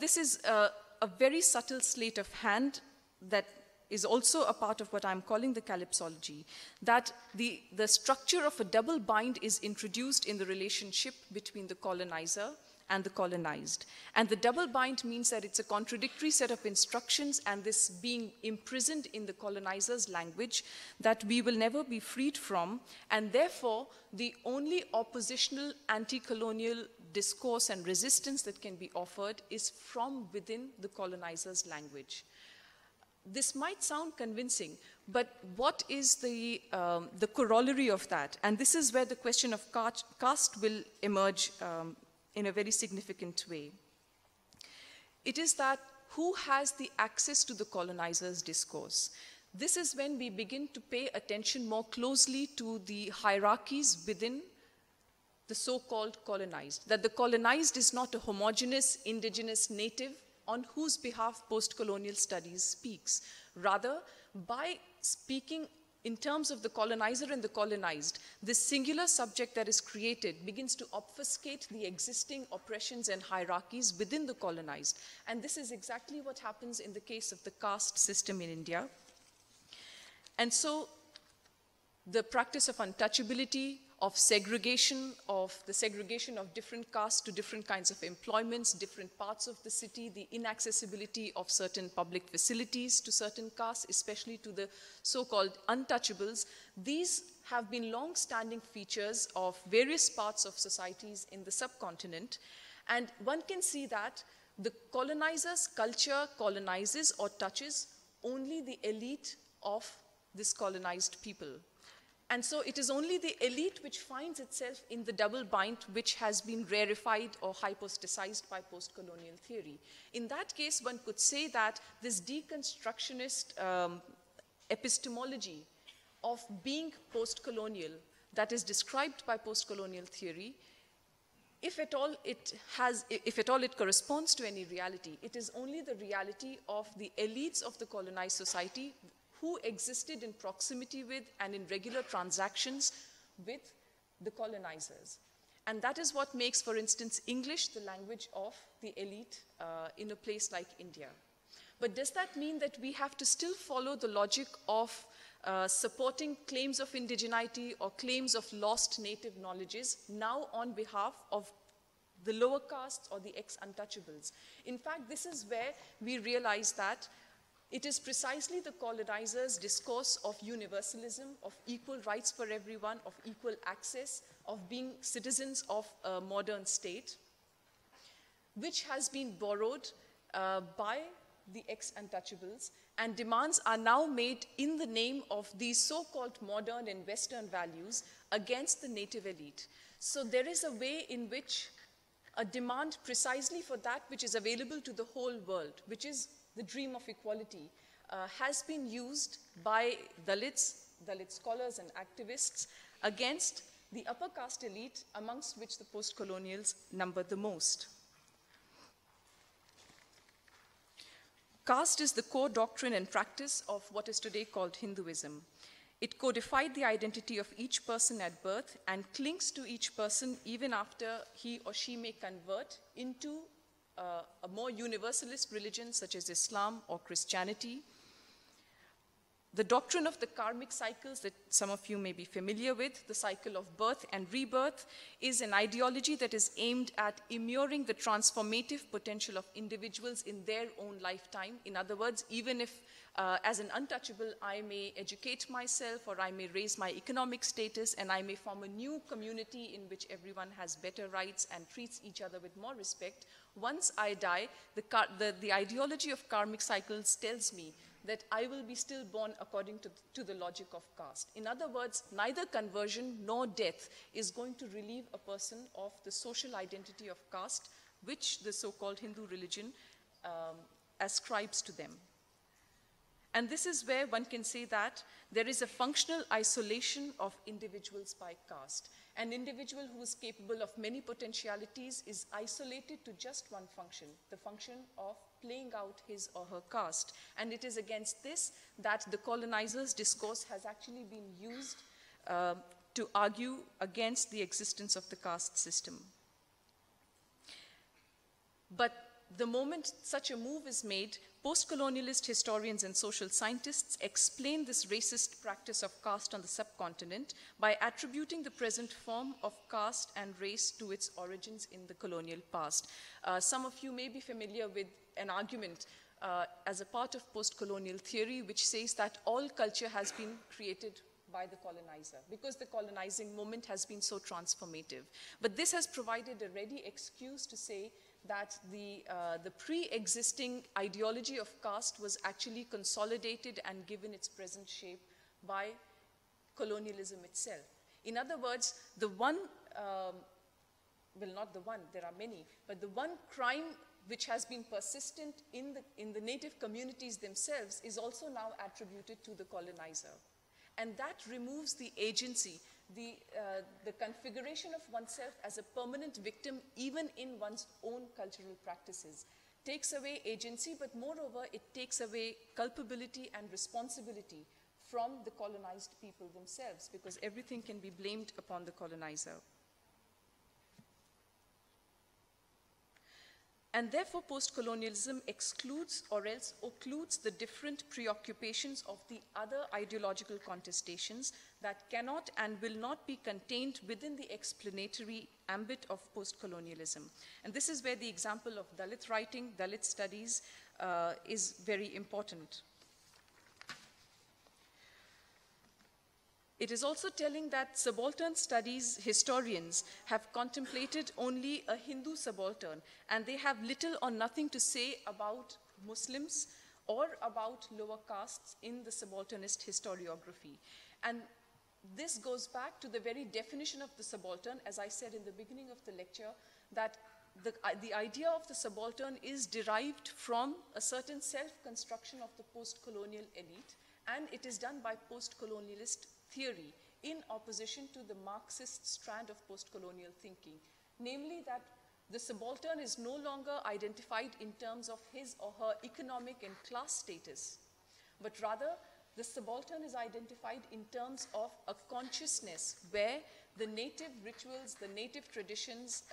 This is a very subtle sleight of hand that is also a part of what I'm calling the calypsology, that the structure of a double bind is introduced in the relationship between the colonizer and the colonized. And the double bind means that it's a contradictory set of instructions, and this being imprisoned in the colonizer's language that we will never be freed from, and therefore the only oppositional anti-colonial discourse and resistance that can be offered is from within the colonizer's language. This might sound convincing, but what is the corollary of that? And this is where the question of caste will emerge in a very significant way. It is that who has the access to the colonizer's discourse? This is when we begin to pay attention more closely to the hierarchies within the so-called colonized, that the colonized is not a homogeneous, indigenous, native on whose behalf post-colonial studies speaks. Rather, by speaking in terms of the colonizer and the colonized, this singular subject that is created begins to obfuscate the existing oppressions and hierarchies within the colonized. And this is exactly what happens in the case of the caste system in India. And so the practice of untouchability, of segregation, of the segregation of different castes to different kinds of employments, different parts of the city, the inaccessibility of certain public facilities to certain castes, especially to the so-called untouchables, these have been long-standing features of various parts of societies in the subcontinent. And one can see that the colonizer's culture colonizes or touches only the elite of this colonized people. And so it is only the elite which finds itself in the double bind which has been rarefied or hypostasized by post-colonial theory. In that case, one could say that this deconstructionist epistemology of being post-colonial that is described by post-colonial theory, if at all it corresponds to any reality, it is only the reality of the elites of the colonized society who existed in proximity with and in regular transactions with the colonizers. And that is what makes, for instance, English the language of the elite in a place like India. But does that mean that we have to still follow the logic of supporting claims of indigeneity or claims of lost native knowledges now on behalf of the lower castes or the ex-untouchables? In fact, this is where we realize that it is precisely the colonizers' discourse of universalism, of equal rights for everyone, of equal access, of being citizens of a modern state, which has been borrowed by the ex-untouchables, and demands are now made in the name of these so-called modern and Western values against the native elite. So there is a way in which a demand precisely for that which is available to the whole world, which is the dream of equality, has been used by Dalits, Dalit scholars and activists against the upper caste elite, amongst which the post-colonials number the most. Caste is the core doctrine and practice of what is today called Hinduism. It codified the identity of each person at birth and clings to each person even after he or she may convert into a more universalist religion such as Islam or Christianity. The doctrine of the karmic cycles that some of you may be familiar with, the cycle of birth and rebirth, is an ideology that is aimed at immuring the transformative potential of individuals in their own lifetime. In other words, even if as an untouchable I may educate myself or I may raise my economic status and I may form a new community in which everyone has better rights and treats each other with more respect, once I die, the ideology of karmic cycles tells me that I will be still born according to the logic of caste. In other words, neither conversion nor death is going to relieve a person of the social identity of caste, which the so-called Hindu religion ascribes to them. And this is where one can say that there is a functional isolation of individuals by caste. An individual who is capable of many potentialities is isolated to just one function, the function of playing out his or her caste. And it is against this that the colonizers' discourse has actually been used to argue against the existence of the caste system. But the moment such a move is made, post-colonialist historians and social scientists explain this racist practice of caste on the subcontinent by attributing the present form of caste and race to its origins in the colonial past. Some of you may be familiar with an argument as a part of post-colonial theory which says that all culture has been created by the colonizer because the colonizing moment has been so transformative. But this has provided a ready excuse to say that the pre-existing ideology of caste was actually consolidated and given its present shape by colonialism itself. In other words, the one, well not the one, there are many, but the one crime which has been persistent in the native communities themselves is also now attributed to the colonizer. And that removes the agency, the configuration of oneself as a permanent victim even in one's own cultural practices. Takes away agency, but moreover, it takes away culpability and responsibility from the colonized people themselves, because everything can be blamed upon the colonizer. And therefore, post-colonialism excludes or else occludes the different preoccupations of the other ideological contestations that cannot and will not be contained within the explanatory ambit of post-colonialism. And this is where the example of Dalit writing, Dalit studies is very important. It is also telling that subaltern studies historians have contemplated only a Hindu subaltern, and they have little or nothing to say about Muslims or about lower castes in the subalternist historiography. And this goes back to the very definition of the subaltern, as I said in the beginning of the lecture, that the idea of the subaltern is derived from a certain self-construction of the post-colonial elite, and it is done by post-colonialist theory in opposition to the Marxist strand of post-colonial thinking, namely that the subaltern is no longer identified in terms of his or her economic and class status, but rather the subaltern is identified in terms of a consciousness where the native rituals, the native traditions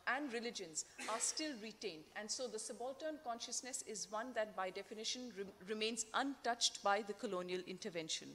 and religions are still retained. And so the subaltern consciousness is one that by definition remains untouched by the colonial intervention.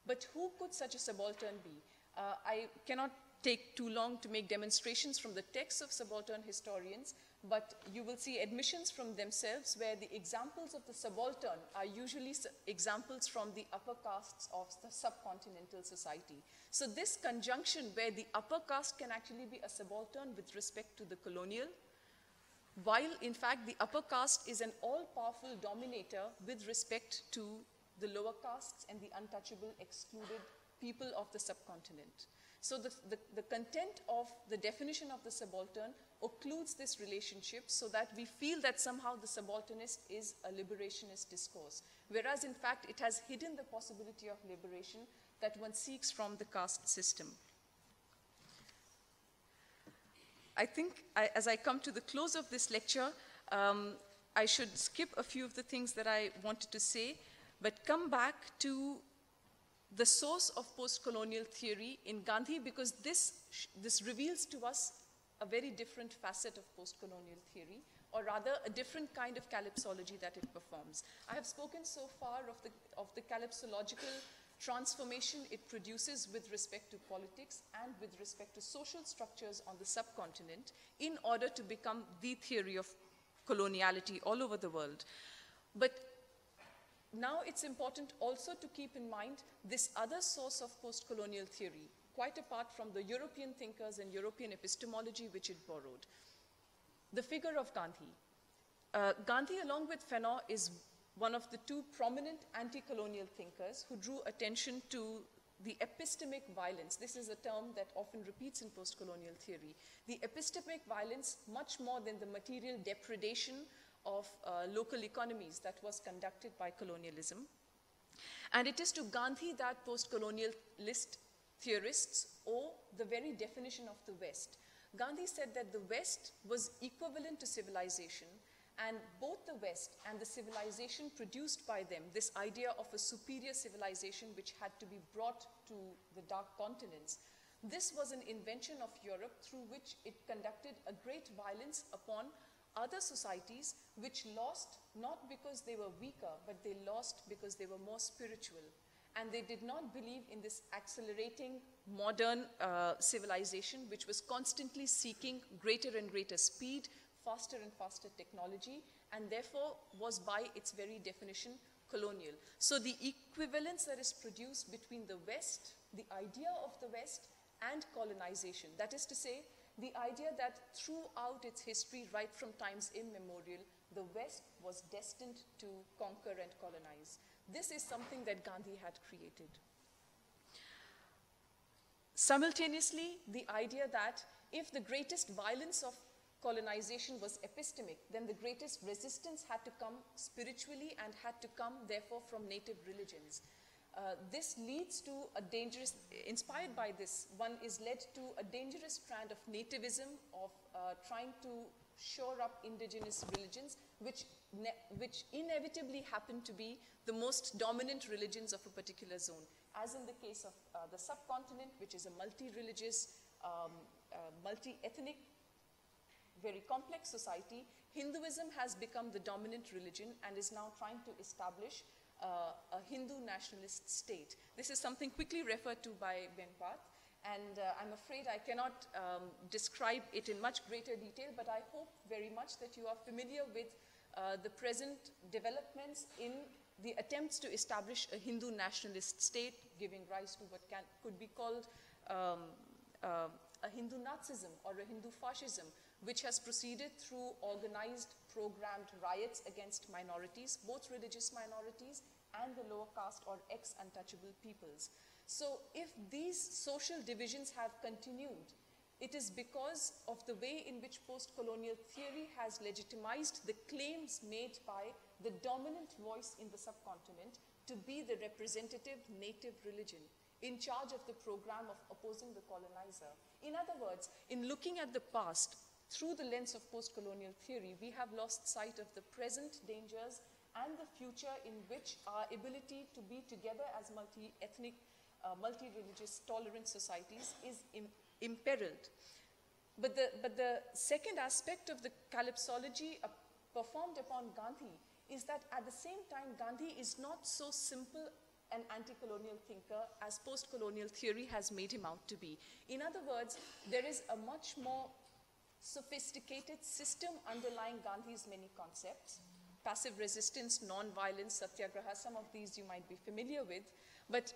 But who could such a subaltern be? I cannot take too long to make demonstrations from the texts of subaltern historians, but you will see admissions from themselves where the examples of the subaltern are usually examples from the upper castes of the subcontinental society. So this conjunction where the upper caste can actually be a subaltern with respect to the colonial, while in fact the upper caste is an all-powerful dominator with respect to the lower castes and the untouchable, excluded people of the subcontinent. So the content of the definition of the subaltern occludes this relationship so that we feel that somehow the subalternist is a liberationist discourse, whereas in fact it has hidden the possibility of liberation that one seeks from the caste system. I think as I come to the close of this lecture, I should skip a few of the things that I wanted to say, but come back to the source of post-colonial theory in Gandhi, because this reveals to us a very different facet of post-colonial theory, or rather a different kind of calypsology that it performs. I have spoken so far of the calypsological transformation it produces with respect to politics and with respect to social structures on the subcontinent in order to become the theory of coloniality all over the world. But now it's important also to keep in mind this other source of post-colonial theory, quite apart from the European thinkers and European epistemology which it borrowed. The figure of Gandhi. Gandhi, along with Fanon, is one of the two prominent anti-colonial thinkers who drew attention to the epistemic violence. This is a term that often repeats in post-colonial theory. The epistemic violence, much more than the material depredation of local economies that was conducted by colonialism. And it is to Gandhi that post-colonialist theorists owe the very definition of the West. Gandhi said that the West was equivalent to civilization, and both the West and the civilization produced by them, this idea of a superior civilization which had to be brought to the dark continents, this was an invention of Europe through which it conducted a great violence upon other societies which lost not because they were weaker, but they lost because they were more spiritual. And they did not believe in this accelerating modern civilization which was constantly seeking greater and greater speed, faster and faster technology, and therefore was by its very definition colonial. So the equivalence that is produced between the West, the idea of the West, and colonization, that is to say, the idea that throughout its history, right from times immemorial, the West was destined to conquer and colonize. This is something that Gandhi had created. Simultaneously, the idea that if the greatest violence of colonization was epistemic, then the greatest resistance had to come spiritually and had to come, therefore, from native religions. This leads to a dangerous, inspired by this, one is led to a dangerous trend of nativism, of trying to shore up indigenous religions, which inevitably happen to be the most dominant religions of a particular zone. As in the case of the subcontinent, which is a multi-religious, multi-ethnic, very complex society, Hinduism has become the dominant religion and is now trying to establish a Hindu nationalist state. This is something quickly referred to by Benpat, and I'm afraid I cannot describe it in much greater detail, but I hope very much that you are familiar with the present developments in the attempts to establish a Hindu nationalist state, giving rise to what could be called a Hindu Nazism or a Hindu fascism, which has proceeded through organized, programmed riots against minorities, both religious minorities and the lower caste or ex-untouchable peoples. So if these social divisions have continued, it is because of the way in which post-colonial theory has legitimized the claims made by the dominant voice in the subcontinent to be the representative native religion in charge of the program of opposing the colonizer. In other words, in looking at the past through the lens of post-colonial theory, we have lost sight of the present dangers and the future in which our ability to be together as multi-ethnic, multi-religious, tolerant societies is imperiled. But the second aspect of the calypsology performed upon Gandhi is that at the same time, Gandhi is not so simple an anti-colonial thinker as post-colonial theory has made him out to be. In other words, there is a much more sophisticated system underlying Gandhi's many concepts. Passive resistance, non-violence, satyagraha, some of these you might be familiar with. But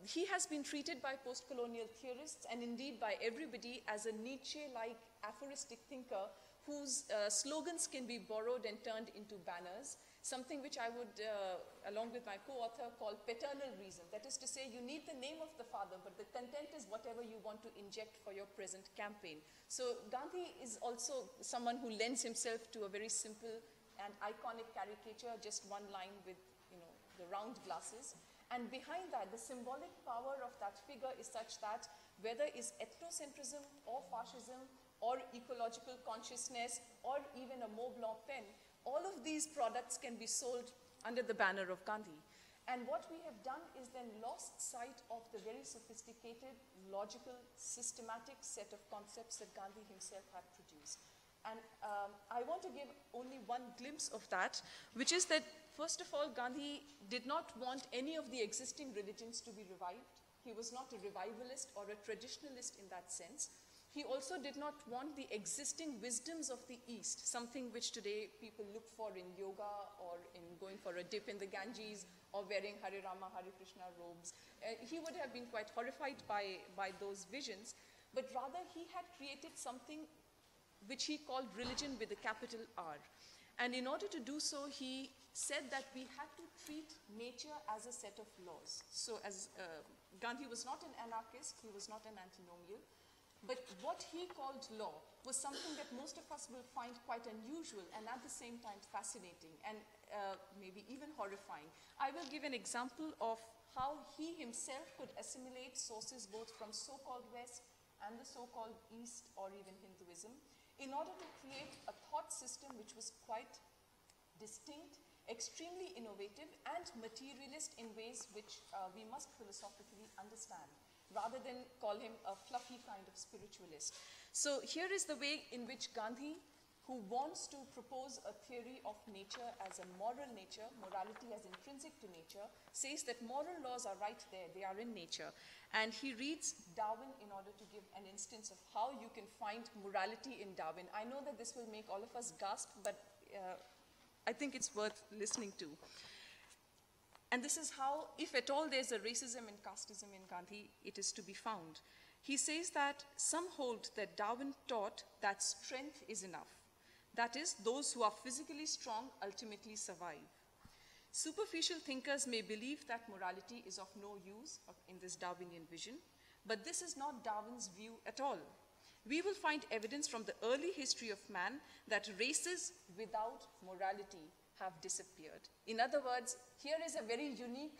he has been treated by post-colonial theorists and indeed by everybody as a Nietzsche-like aphoristic thinker whose slogans can be borrowed and turned into banners, something which I would, along with my co-author, call paternal reason. That is to say, you need the name of the father, but the content is whatever you want to inject for your present campaign. So Gandhi is also someone who lends himself to a very simple and iconic caricature, just one line with, the round glasses. And behind that, the symbolic power of that figure is such that whether it's ethnocentrism or fascism or ecological consciousness or even a Mont Blanc pen, all of these products can be sold under the banner of Gandhi. And what we have done is then lost sight of the very sophisticated, logical, systematic set of concepts that Gandhi himself had produced. And I want to give only one glimpse of that, which is that, first of all, Gandhi did not want any of the existing religions to be revived. He was not a revivalist or a traditionalist in that sense. He also did not want the existing wisdoms of the East, something which today people look for in yoga or in going for a dip in the Ganges or wearing Hare Rama, Hare Krishna robes. He would have been quite horrified by those visions, but rather he had created something which he called religion with a capital R. And in order to do so, he said that we had to treat nature as a set of laws. So as Gandhi was not an anarchist, he was not an antinomial, but what he called law was something that most of us will find quite unusual and at the same time fascinating and maybe even horrifying. I will give an example of how he himself could assimilate sources both from so-called West and the so-called East or even Hinduism in order to create a thought system which was quite distinct, extremely innovative and materialist in ways which we must philosophically understand, rather than call him a fluffy kind of spiritualist. So here is the way in which Gandhi, who wants to propose a theory of nature as a moral nature, morality as intrinsic to nature, says that moral laws are right there, they are in nature. And he reads Darwin in order to give an instance of how you can find morality in Darwin. I know that this will make all of us gasp, but I think it's worth listening to. And this is how, if at all there's a racism and casteism in Gandhi, it is to be found. He says that some hold that Darwin taught that strength is enough. That is, those who are physically strong ultimately survive. Superficial thinkers may believe that morality is of no use in this Darwinian vision, but this is not Darwin's view at all. We will find evidence from the early history of man that races without morality have disappeared. In other words, here is a very unique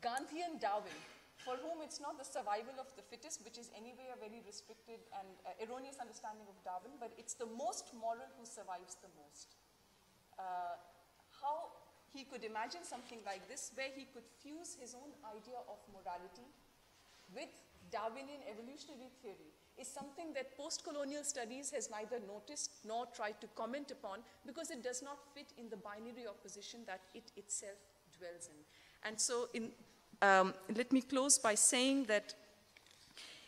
Gandhian Darwin, for whom it's not the survival of the fittest, which is anyway a very restricted and erroneous understanding of Darwin, but it's the most moral who survives the most. How he could imagine something like this, where he could fuse his own idea of morality with Darwinian evolutionary theory, is something that post-colonial studies has neither noticed nor tried to comment upon, because it does not fit in the binary opposition that it itself dwells in. And so let me close by saying that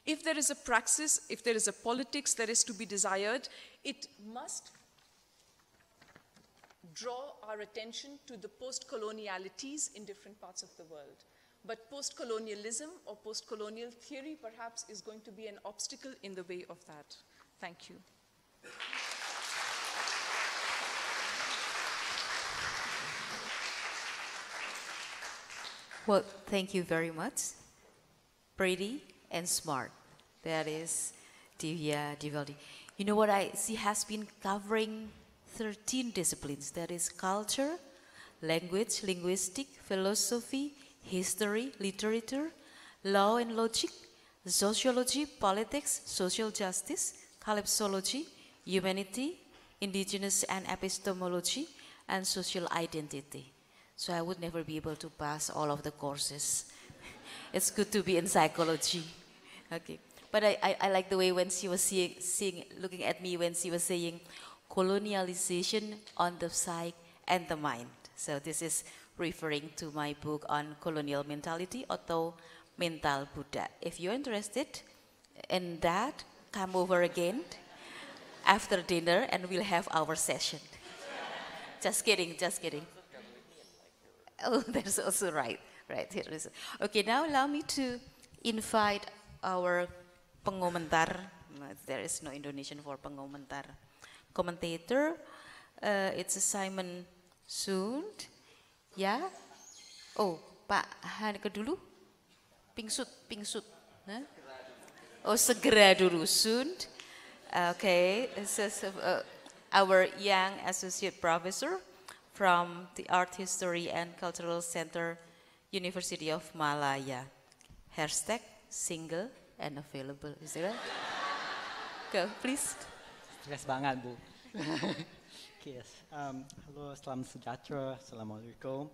if there is a praxis, if there is a politics that is to be desired, it must draw our attention to the post-colonialities in different parts of the world. But post-colonialism or post-colonial theory perhaps is going to be an obstacle in the way of that. Thank you. Well, thank you very much. Pretty and smart. That is Divya Dwivedi. You know what she has been covering 13 disciplines. That is culture, language, linguistic, philosophy, history, literature, law and logic, sociology, politics, social justice, calypsology, humanity, indigenous and epistemology, and social identity. So I would never be able to pass all of the courses. It's good to be in psychology. Okay. But I like the way when she was looking at me when she was saying colonialization on the psyche and the mind. So this is referring to my book on colonial mentality atau mental Buddha. If you're interested in that, come over again after dinner and we'll have our session. Just kidding, just kidding. Oh, that's also right. Right, here is. Okay, now allow me to invite our pengomentar. No, there is no Indonesian for pengomentar. commentator. It's Simon Sund. Ya. Oh, Pak Manneke dulu. Pingsut. Huh? Oh, segera dulu, Sund. Okay, this is our young associate professor from the Art History and Cultural Center, University of Malaya. Hashtag single and available. Is that right? Go, please. Stres banget, Bu. Yes. Hello, salam sejahtera, assalamualaikum.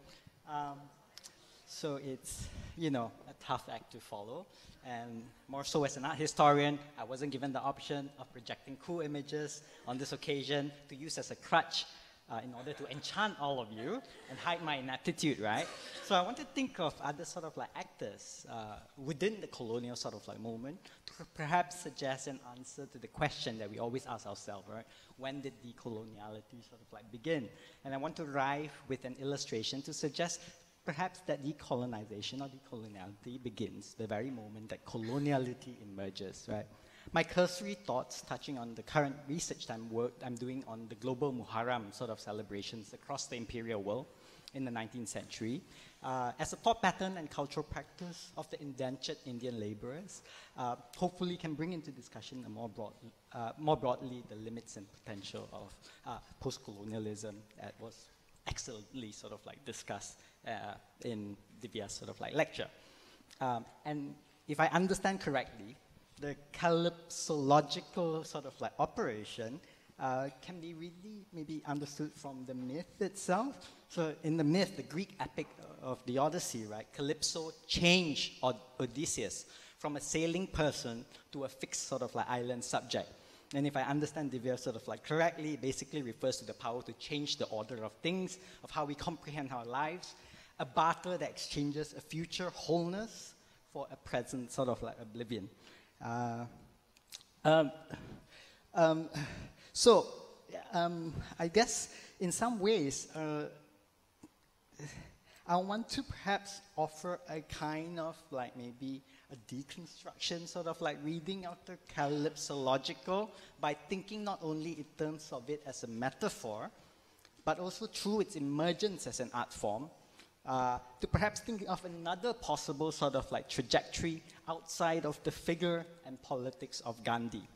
So it's, you know, a tough act to follow. And more so as an art historian, I wasn't given the option of projecting cool images on this occasion to use as a crutch in order to enchant all of you and hide my inaptitude, right? So I want to think of other sort of like actors within the colonial sort of like moment to perhaps suggest an answer to the question that we always ask ourselves, right? When did decoloniality sort of like begin? And I want to arrive with an illustration to suggest perhaps that decolonization or decoloniality begins the very moment that coloniality emerges, right? My cursory thoughts touching on the current research I'm doing on the global Muharram sort of celebrations across the imperial world in the 19th century, as a thought pattern and cultural practice of the indentured Indian laborers, hopefully can bring into discussion more broadly the limits and potential of post-colonialism that was excellently sort of like discussed in Divya's sort of like lecture. And if I understand correctly, the calypsological sort of like operation can be really maybe understood from the myth itself. So in the myth, the Greek epic of the Odyssey, right, Calypso changed Odysseus from a sailing person to a fixed sort of like island subject. And if I understand Divya sort of like correctly, it basically refers to the power to change the order of things, of how we comprehend our lives, a barter that exchanges a future wholeness for a present sort of like oblivion. I guess in some ways, I want to perhaps offer a kind of like maybe a deconstruction sort of like reading of the calypsological by thinking not only in terms of it as a metaphor, but also through its emergence as an art form, to perhaps think of another possible sort of like trajectory outside of the figure and politics of Gandhi.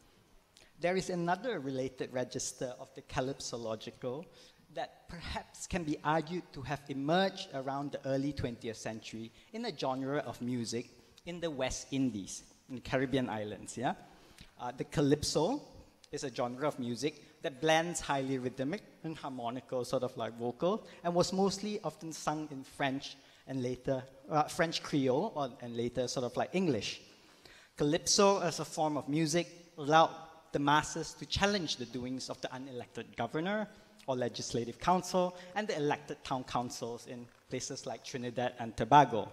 There is another related register of the calypsological that perhaps can be argued to have emerged around the early 20th century in a genre of music in the West Indies, in the Caribbean islands, yeah? The calypso is a genre of music that blends highly rhythmic and harmonical sort of like vocal and was mostly often sung in French and later, French Creole and later sort of like English. Calypso as a form of music allowed the masses to challenge the doings of the unelected governor or legislative council and the elected town councils in places like Trinidad and Tobago.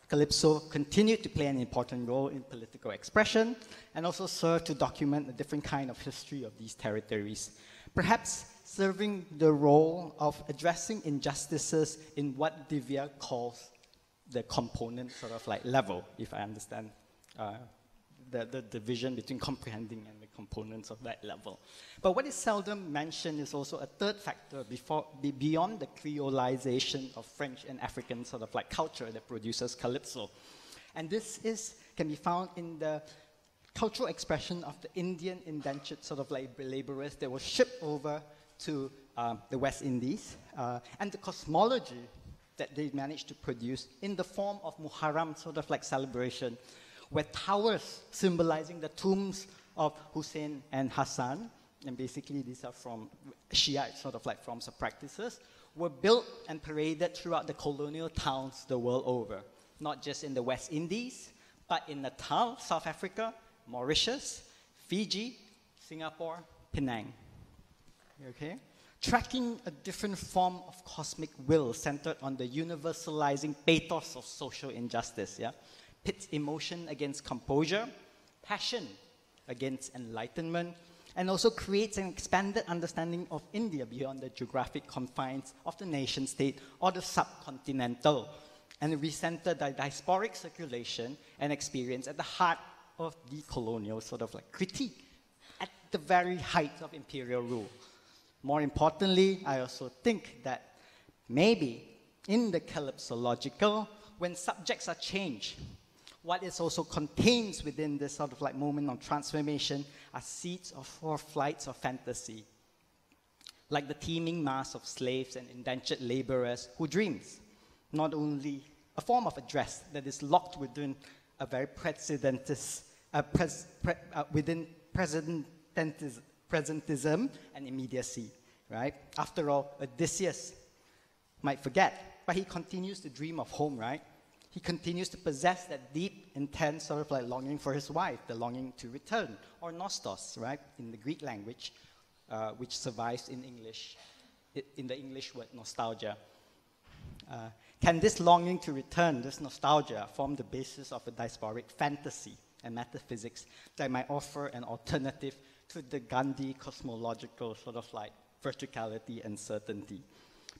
Calypso continued to play an important role in political expression and also served to document a different kind of history of these territories, perhaps serving the role of addressing injustices in what Divya calls the component sort of like level, if I understand the division between comprehending and the components of that level. But what is seldom mentioned is also a third factor beyond the creolization of French and African sort of like culture that produces calypso. And this can be found in the cultural expression of the Indian indentured sort of like laborers that were shipped over to the West Indies, and the cosmology that they managed to produce in the form of Muharram sort of like celebration, where towers symbolizing the tombs of Hussein and Hassan, and basically these are from Shiite sort of like forms of practices, were built and paraded throughout the colonial towns the world over, not just in the West Indies, but in Natal, South Africa, Mauritius, Fiji, Singapore, Penang. Okay? Tracking a different form of cosmic will centered on the universalizing pathos of social injustice, yeah? Pits emotion against composure, passion against enlightenment, and also creates an expanded understanding of India beyond the geographic confines of the nation state or the subcontinental, and recenter the diasporic circulation and experience at the heart of the colonial sort of like critique. the very height of imperial rule. More importantly, I also think that maybe in the calypsological, when subjects are changed, what is also contained within this sort of like moment of transformation are seeds or flights of fantasy, like the teeming mass of slaves and indentured laborers who dreams, not only a form of address that is locked within a very within presentism and immediacy, right? After all, Odysseus might forget, but he continues to dream of home, right? He continues to possess that deep, intense sort of like longing for his wife, the longing to return, or nostos, right, in the Greek language, which survives in English, in the English word nostalgia. Can this longing to return, this nostalgia, form the basis of a diasporic fantasy and metaphysics that might offer an alternative to the Gandhi cosmological sort of like verticality and certainty?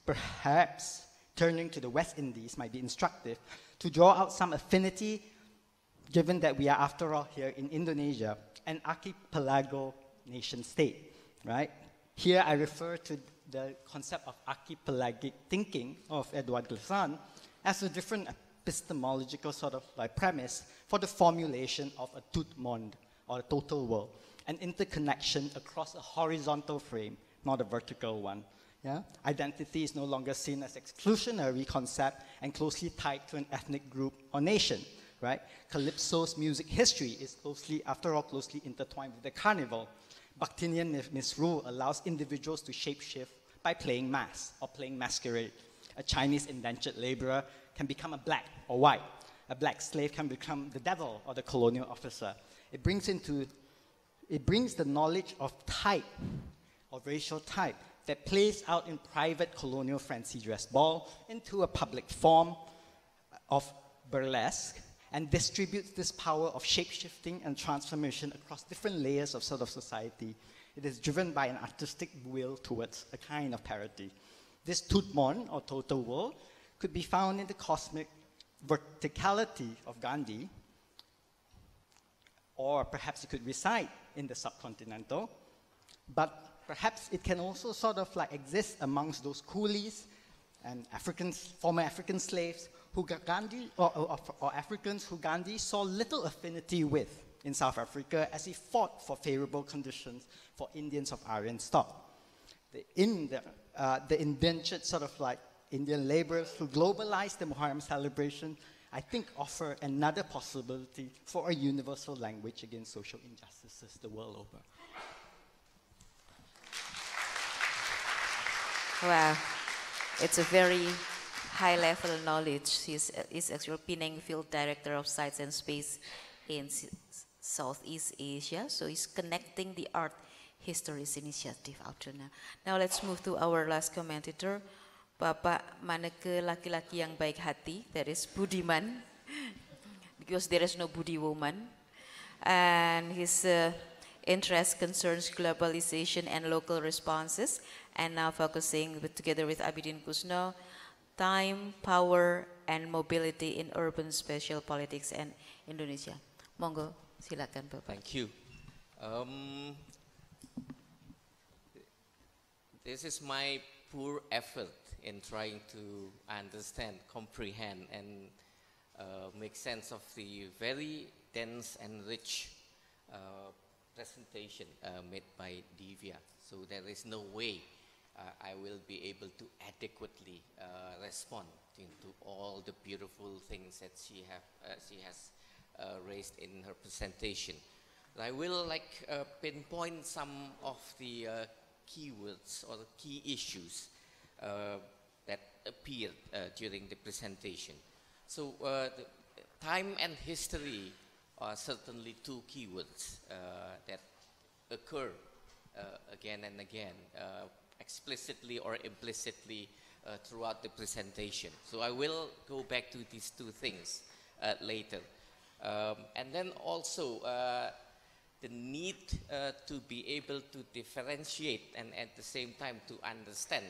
Perhaps turning to the West Indies might be instructive to draw out some affinity, given that we are, after all, here in Indonesia, an archipelago nation state, right? Here I refer to the concept of archipelagic thinking of Edward Glissant as a different epistemological sort of like premise for the formulation of a tout monde, or a total world, an interconnection across a horizontal frame, not a vertical one. Yeah? Identity is no longer seen as exclusionary concept and closely tied to an ethnic group or nation, right? Calypso's music history is closely intertwined with the carnival. Bakhtinian misrule allows individuals to shapeshift by playing mass or playing masquerade. A Chinese indentured laborer can become a black or white. A black slave can become the devil or the colonial officer. It brings the knowledge of type, or racial type, that plays out in private colonial fancy dress ball into a public form of burlesque and distributes this power of shape-shifting and transformation across different layers of sort of society. It is driven by an artistic will towards a kind of parody. This tout monde, or total world, could be found in the cosmic verticality of Gandhi, or perhaps it could reside in the subcontinental, but perhaps it can also sort of like exist amongst those coolies and former African slaves who Gandhi, or Africans who Gandhi saw little affinity with in South Africa as he fought for favorable conditions for Indians of Aryan stock. The indentured sort of like Indian laborers who globalized the Muharram celebration, I think, offer another possibility for a universal language against social injustices the world over. Wow, it's a very high-level knowledge. He's actually Penang Field Director of Science and Space in Southeast Asia. So he's connecting the art histories initiative out to now. Now let's move to our last commentator, Bapak Manneke laki-laki yang baik hati, that is Budiman, because there is no Budi woman. And his interest concerns globalization and local responses, and now focusing together with Abidin Kusno, time, power, and mobility in urban spatial politics and Indonesia. Monggo, silakan Bapak. Thank you. This is my poor effort in trying to understand, comprehend, and make sense of the very dense and rich presentation made by Divya. So there is no way I will be able to adequately respond into all the beautiful things that she has raised in her presentation. I will pinpoint some of the keywords or the key issues that appeared during the presentation. So the time and history are certainly two keywords that occur again and again, explicitly or implicitly throughout the presentation. So I will go back to these two things later. And then also the need to be able to differentiate and at the same time to understand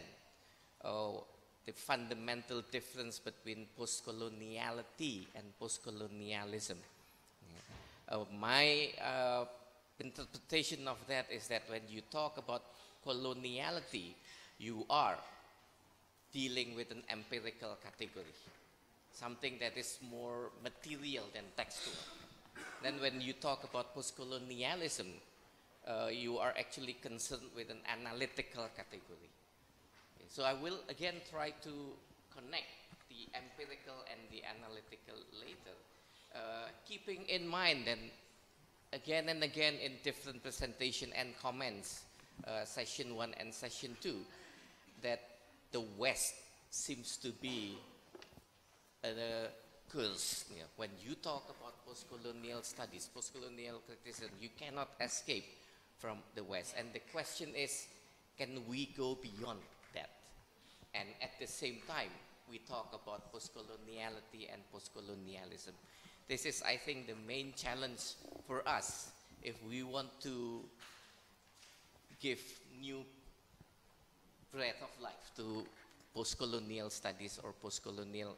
the fundamental difference between postcoloniality and postcolonialism. My interpretation of that is that when you talk about coloniality, you are dealing with an empirical category, something that is more material than textual. Then when you talk about postcolonialism, you are actually concerned with an analytical category. Okay, so I will again try to connect the empirical and the analytical later, keeping in mind that again and again in different presentation and comments, session 1 and session 2, that the West seems to be a curse. You know, when you talk about post-colonial studies, post-colonial criticism, you cannot escape from the West. And the question is, can we go beyond that? And at the same time, we talk about post-coloniality and post-colonialism. This is, I think, the main challenge for us if we want to give new breath of life to post-colonial studies or post-colonial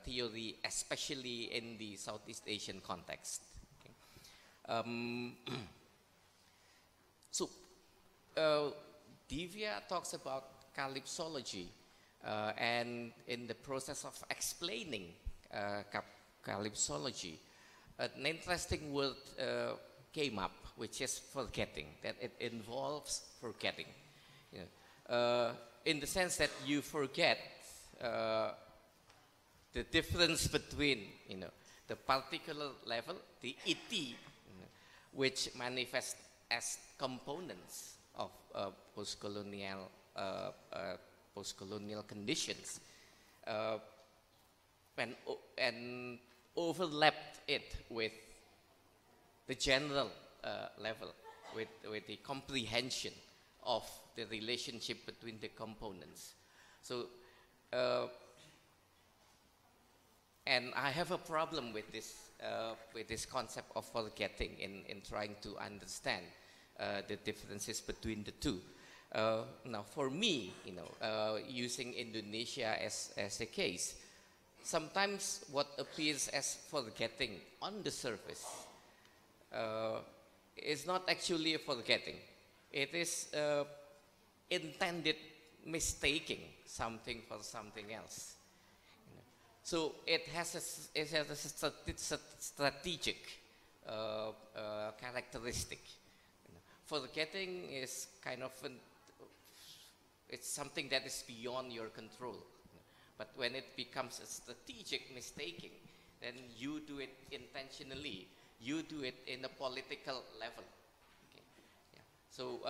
theory, especially in the Southeast Asian context. Okay. So, Divya talks about calypsology, and in the process of explaining calypsology, an interesting word came up, which is forgetting, that it involves forgetting. You know, in the sense that you forget the difference between, you know, the particular level, the ET, you know, which manifests as components of post-colonial conditions, and overlapped it with the general level, with the comprehension of the relationship between the components. So, and I have a problem with this concept of forgetting in trying to understand the differences between the two. Now, for me, you know, using Indonesia as a case, sometimes what appears as forgetting on the surface is not actually a forgetting. It is intended mistaking something for something else. So it has a strategic characteristic. Forgetting is kind of it's something that is beyond your control. But when it becomes a strategic mistaking, then you do it intentionally. You do it in a political level. Okay. Yeah. So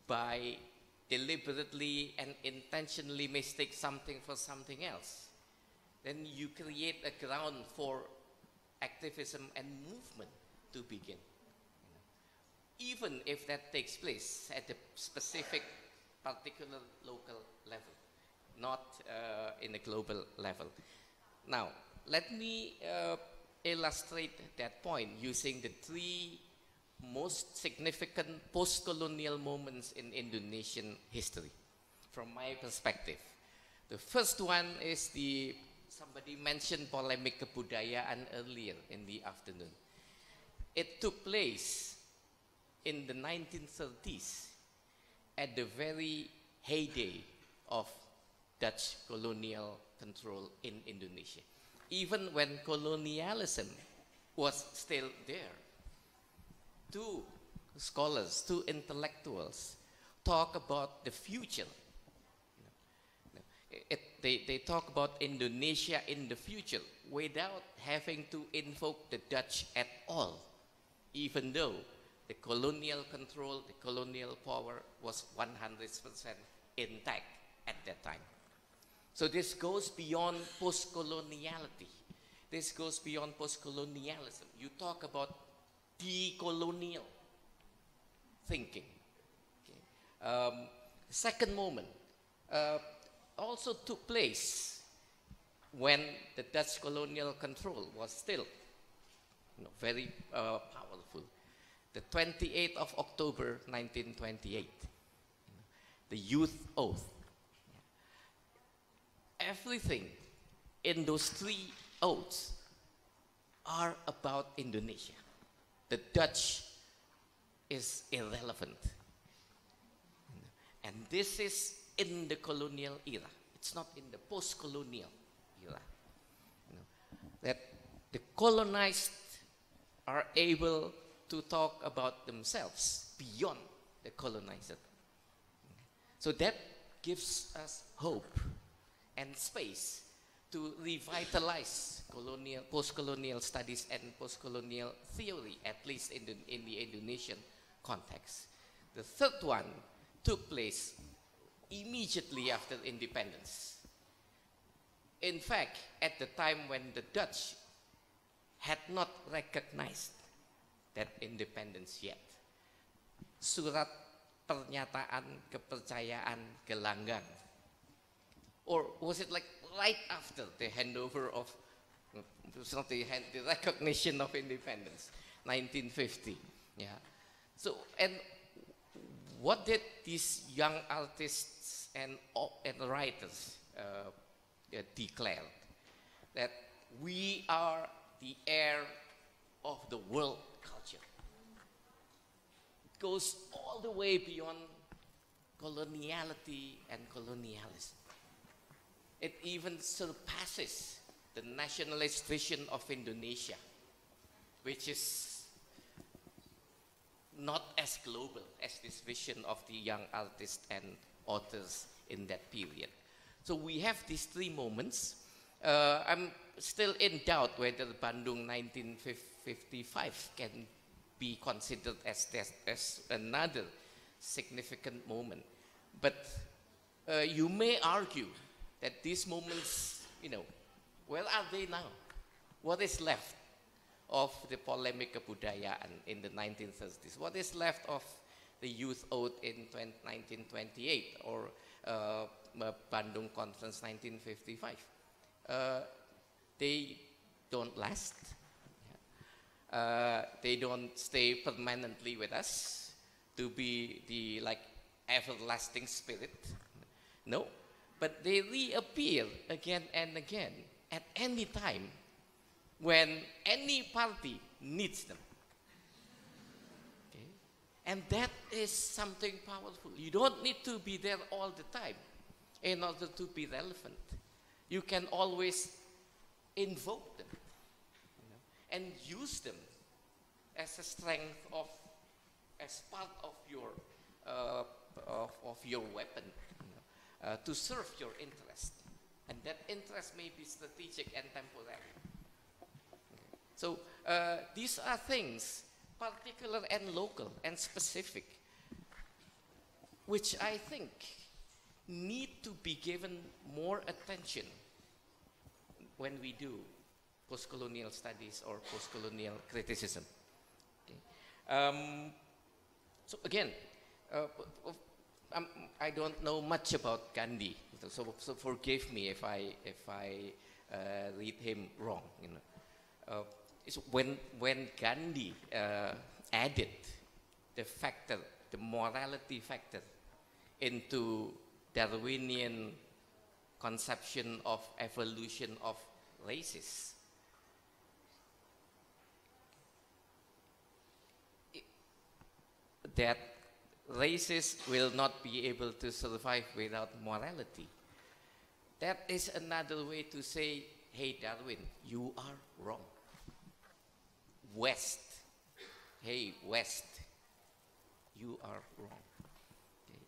by deliberately and intentionally mistake something for something else, then you create a ground for activism and movement to begin. Even if that takes place at a specific, particular local level, not in a global level. Now, let me illustrate that point using the three most significant post-colonial moments in Indonesian history, from my perspective. The first one is somebody mentioned polemic kebudayaan earlier in the afternoon. It took place in the 1930s at the very heyday of Dutch colonial control in Indonesia. Even when colonialism was still there, two scholars, two intellectuals talk about the future. They talk about Indonesia in the future without having to invoke the Dutch at all, even though the colonial control, the colonial power was 100% intact at that time. So this goes beyond post-coloniality. This goes beyond post-colonialism. You talk about decolonial thinking. Okay. Second moment also took place when the Dutch colonial control was still very powerful. The 28th of October 1928, the Youth Oath. Everything in those three oaths are about Indonesia. the Dutch is irrelevant. And this is in the colonial era. It's not in the post-colonial era. That the colonized are able to talk about themselves beyond the colonizer. So that gives us hope and space to revitalize post-colonial studies and post-colonial theory, at least in the Indonesian context. The third one took place immediately after independence. In fact, at the time when the Dutch had not recognized that independence yet. Surat Pernyataan Kepercayaan Gelanggang. Or was it like right after the handover of, it's not the recognition of independence, 1950. Yeah. So, and what did these young artists and writers declare? That we are the heir of the world culture. It goes all the way beyond coloniality and colonialism. It even surpasses the nationalist vision of Indonesia, which is not as global as this vision of the young artists and authors in that period. So we have these three moments. I'm still in doubt whether Bandung 1955 can be considered as another significant moment. But you may argue that these moments, where are they now? What is left of the polemic kebudayaan in the 1930s? What is left of the Youth Ode in 1928 or Bandung Conference 1955? They don't last. They don't stay permanently with us to be the everlasting spirit. No, but they reappear again and again at any time when any party needs them. Okay? And that is something powerful. You don't need to be there all the time in order to be relevant. You can always invoke them, and use them as a strength as part of your weapon to serve your interest, and that interest may be strategic and temporary. So these are things, particular and local and specific, which I think need to be given more attention when we do post-colonial studies or post-colonial criticism. Okay. So again, I don't know much about Gandhi, so forgive me if I read him wrong. So when Gandhi added the morality factor into Darwinian conception of evolution of races, that races will not be able to survive without morality. That is another way to say, hey Darwin, you are wrong. West, hey West, you are wrong. Okay.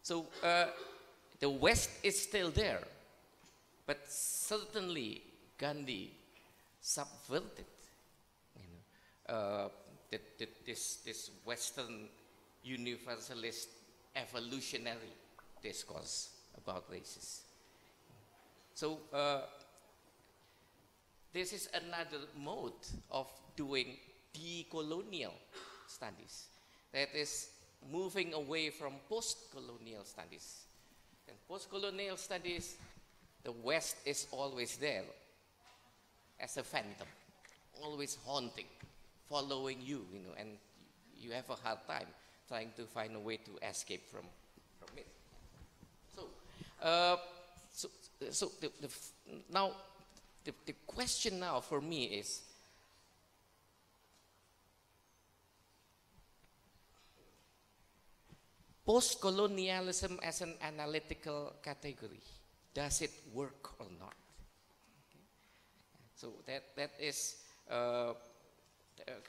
So the West is still there, but certainly Gandhi subverted this Western universalist evolutionary discourse about races. So this is another mode of doing decolonial studies, that is moving away from post-colonial studies. And post-colonial studies, the West is always there as a phantom, always haunting, following you, and you have a hard time trying to find a way to escape from it. So, now the question now for me is, post-colonialism as an analytical category, does it work or not? Okay. So that is a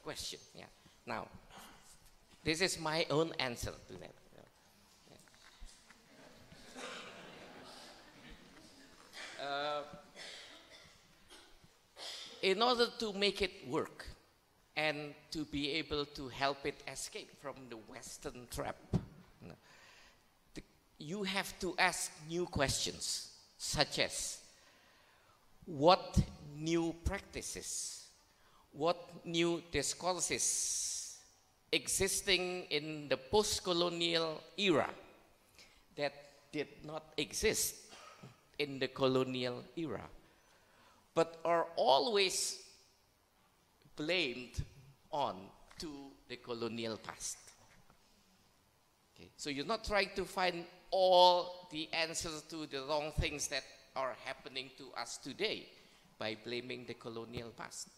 question. Yeah. Now, this is my own answer to that. In order to make it work and to be able to help it escape from the Western trap, you have to ask new questions, such as what new practices, what new discourses existing in the post-colonial era that did not exist in the colonial era, but are always blamed on to the colonial past. Okay. So you're not trying to find all the answers to the wrong things that are happening to us today by blaming the colonial past.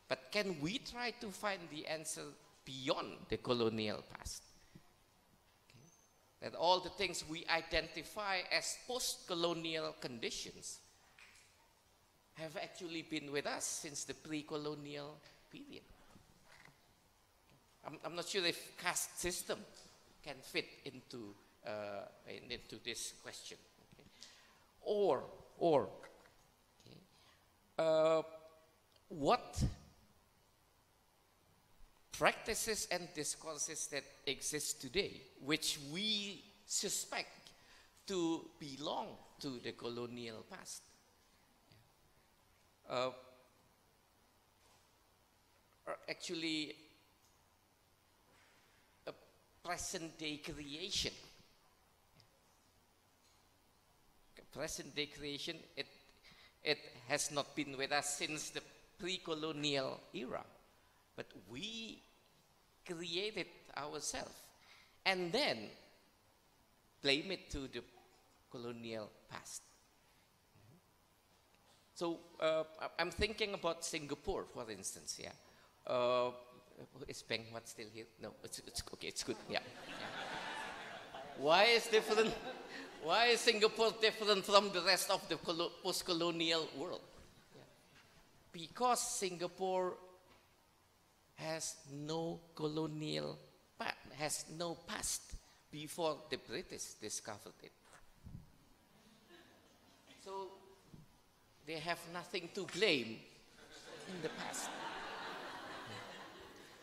But can we try to find the answer beyond the colonial past? Okay. That all the things we identify as post-colonial conditions have actually been with us since the pre-colonial period. I'm not sure if caste system can fit into this question. Okay. Or okay, what practices and discourses that exist today, which we suspect to belong to the colonial past, are actually a present-day creation. Present-day creation, it has not been with us since the pre-colonial era, but we create it ourselves and then blame it to the colonial past. So I'm thinking about Singapore, for instance. Yeah, is Peng Wat still here? No, it's okay. It's good. Yeah. Yeah. Why is different? Why is Singapore different from the rest of the post-colonial world? Yeah. Because Singapore has no colonial has no past before the British discovered it. So they have nothing to blame in the past.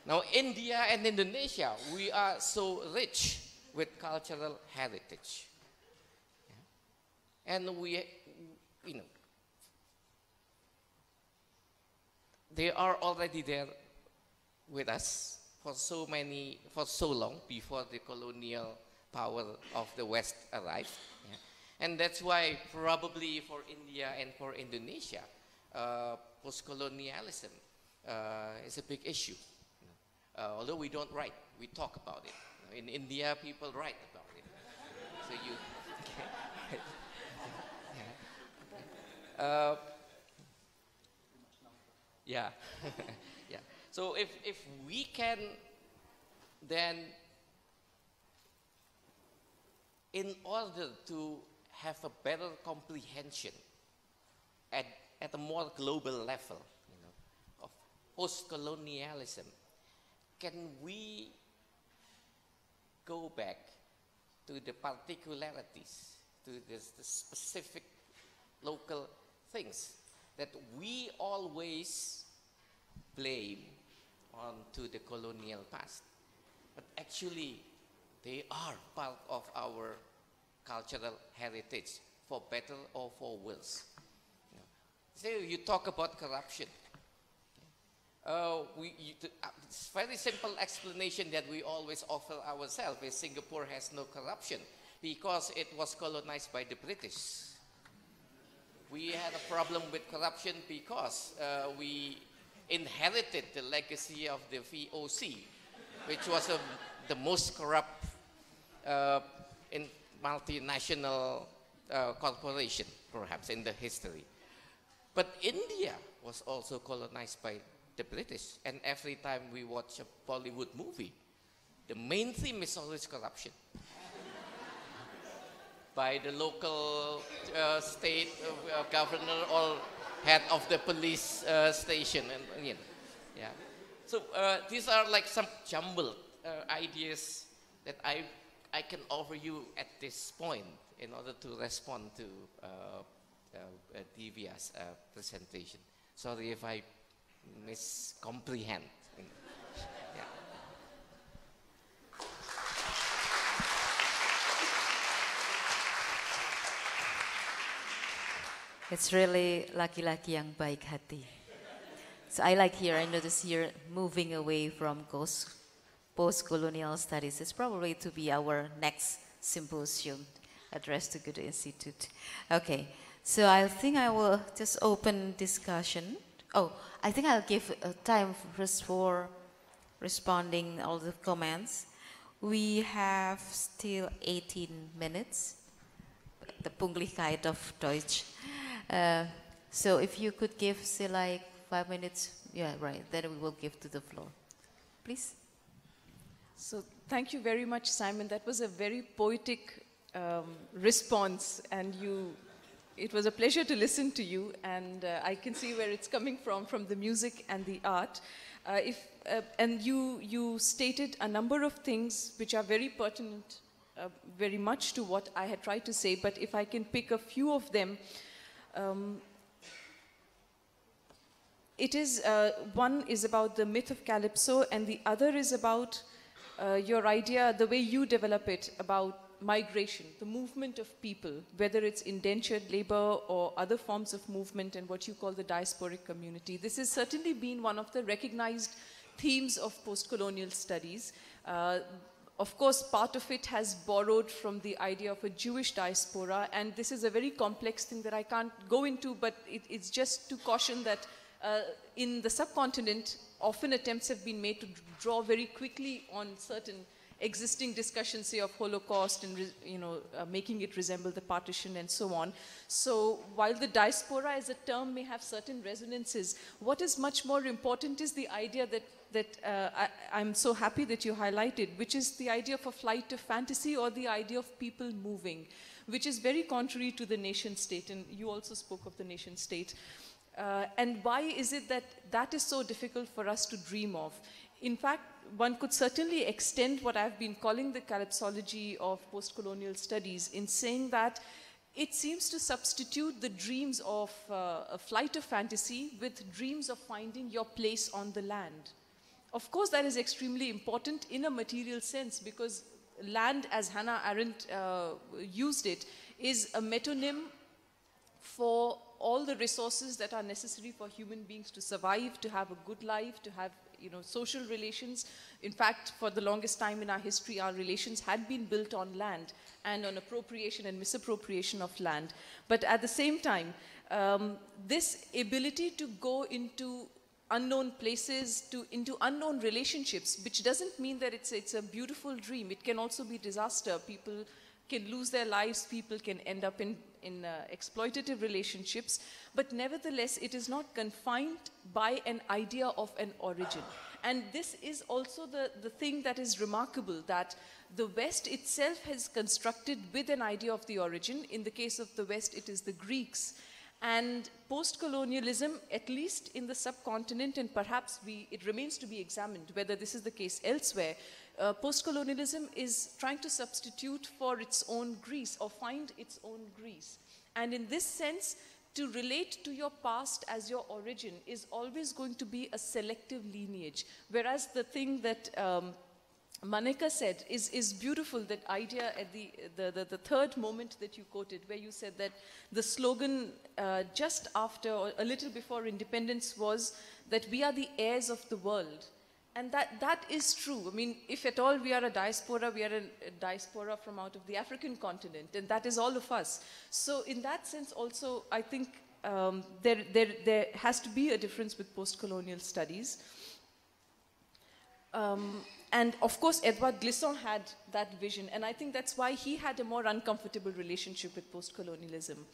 Now, India and Indonesia, we are so rich with cultural heritage. Yeah. And we, you know, they are already there with us for so long before the colonial power of the West arrived. Yeah. And that's why probably for India and for Indonesia, post-colonialism is a big issue. Although we don't write, we talk about it. In India, people write about it. So you, okay. Yeah. Yeah. So if we can then, in order to have a better comprehension at a more global level, you know, of post-colonialism, can we go back to the particularities, to the specific local things that we always blame onto the colonial past, but actually they are part of our cultural heritage, for better or for worse. You know, so you talk about corruption. It's very simple explanation that we always offer ourselves is Singapore has no corruption because it was colonized by the British. We had a problem with corruption because we inherited the legacy of the VOC, which was the most corrupt in multinational corporation, perhaps, in the history. But India was also colonized by the British, and every time we watch a Bollywood movie, the main theme is always corruption. by the local state governor or head of the police station, and yeah. So these are like some jumbled ideas that I can offer you at this point in order to respond to Divya's presentation. Sorry if I miscomprehend. Yeah. It's really laki-laki yang baik hati. So I like here, I notice here, moving away from post-colonial studies. It's probably to be our next symposium addressed to Goethe-Institut. Okay, so I think I will just open discussion. Oh, I think I'll give time first for responding all the comments. We have still 18 minutes. The Punglichkeit of Deutsch. So if you could give, say, like 5 minutes, yeah, right, then we will give to the floor. Please. So thank you very much, Simon. That was a very poetic response, and it was a pleasure to listen to you, and I can see where it's coming from the music and the art. And you stated a number of things which are very pertinent, very much to what I had tried to say, but if I can pick a few of them, one is about the myth of Calypso, and the other is about your idea, the way you develop it, about migration, the movement of people, whether it's indentured labor or other forms of movement, and what you call the diasporic community. This has certainly been one of the recognized themes of post-colonial studies. Of course, part of it has borrowed from the idea of a Jewish diaspora, and this is a very complex thing that I can't go into, but it's just to caution that in the subcontinent, often attempts have been made to draw very quickly on certain existing discussions, say, of Holocaust and making it resemble the partition and so on. So while the diaspora as a term may have certain resonances, what is much more important is the idea that I'm so happy that you highlighted, which is the idea of a flight of fantasy, or the idea of people moving, which is very contrary to the nation state, and you also spoke of the nation state. And why is it that is so difficult for us to dream of? In fact, one could certainly extend what I've been calling the calypsology of post-colonial studies in saying that it seems to substitute the dreams of a flight of fantasy with dreams of finding your place on the land. Of course, that is extremely important in a material sense, because land, as Hannah Arendt used it, is a metonym for all the resources that are necessary for human beings to survive, to have a good life, to have social relations. In fact, for the longest time in our history, our relations had been built on land and on appropriation and misappropriation of land. But at the same time, this ability to go into unknown places, into unknown relationships, which doesn't mean that it's a beautiful dream. It can also be disaster. People can lose their lives, people can end up in exploitative relationships, but nevertheless, it is not confined by an idea of an origin. And this is also the thing that is remarkable, that the West itself has constructed with an idea of the origin. In the case of the West, it is the Greeks. And post-colonialism, at least in the subcontinent, and perhaps it remains to be examined whether this is the case elsewhere, post-colonialism is trying to substitute for its own Greece, or find its own Greece. And in this sense, to relate to your past as your origin is always going to be a selective lineage. Whereas the thing that Manneke said is beautiful, that idea at the third moment that you quoted, where you said that the slogan just after, or a little before independence, was that we are the heirs of the world. And that is true. I mean, if at all we are a diaspora from out of the African continent, and that is all of us. So in that sense also, I think there has to be a difference with post-colonial studies. And of course, Edouard Glissant had that vision, and I think that's why he had a more uncomfortable relationship with post-colonialism.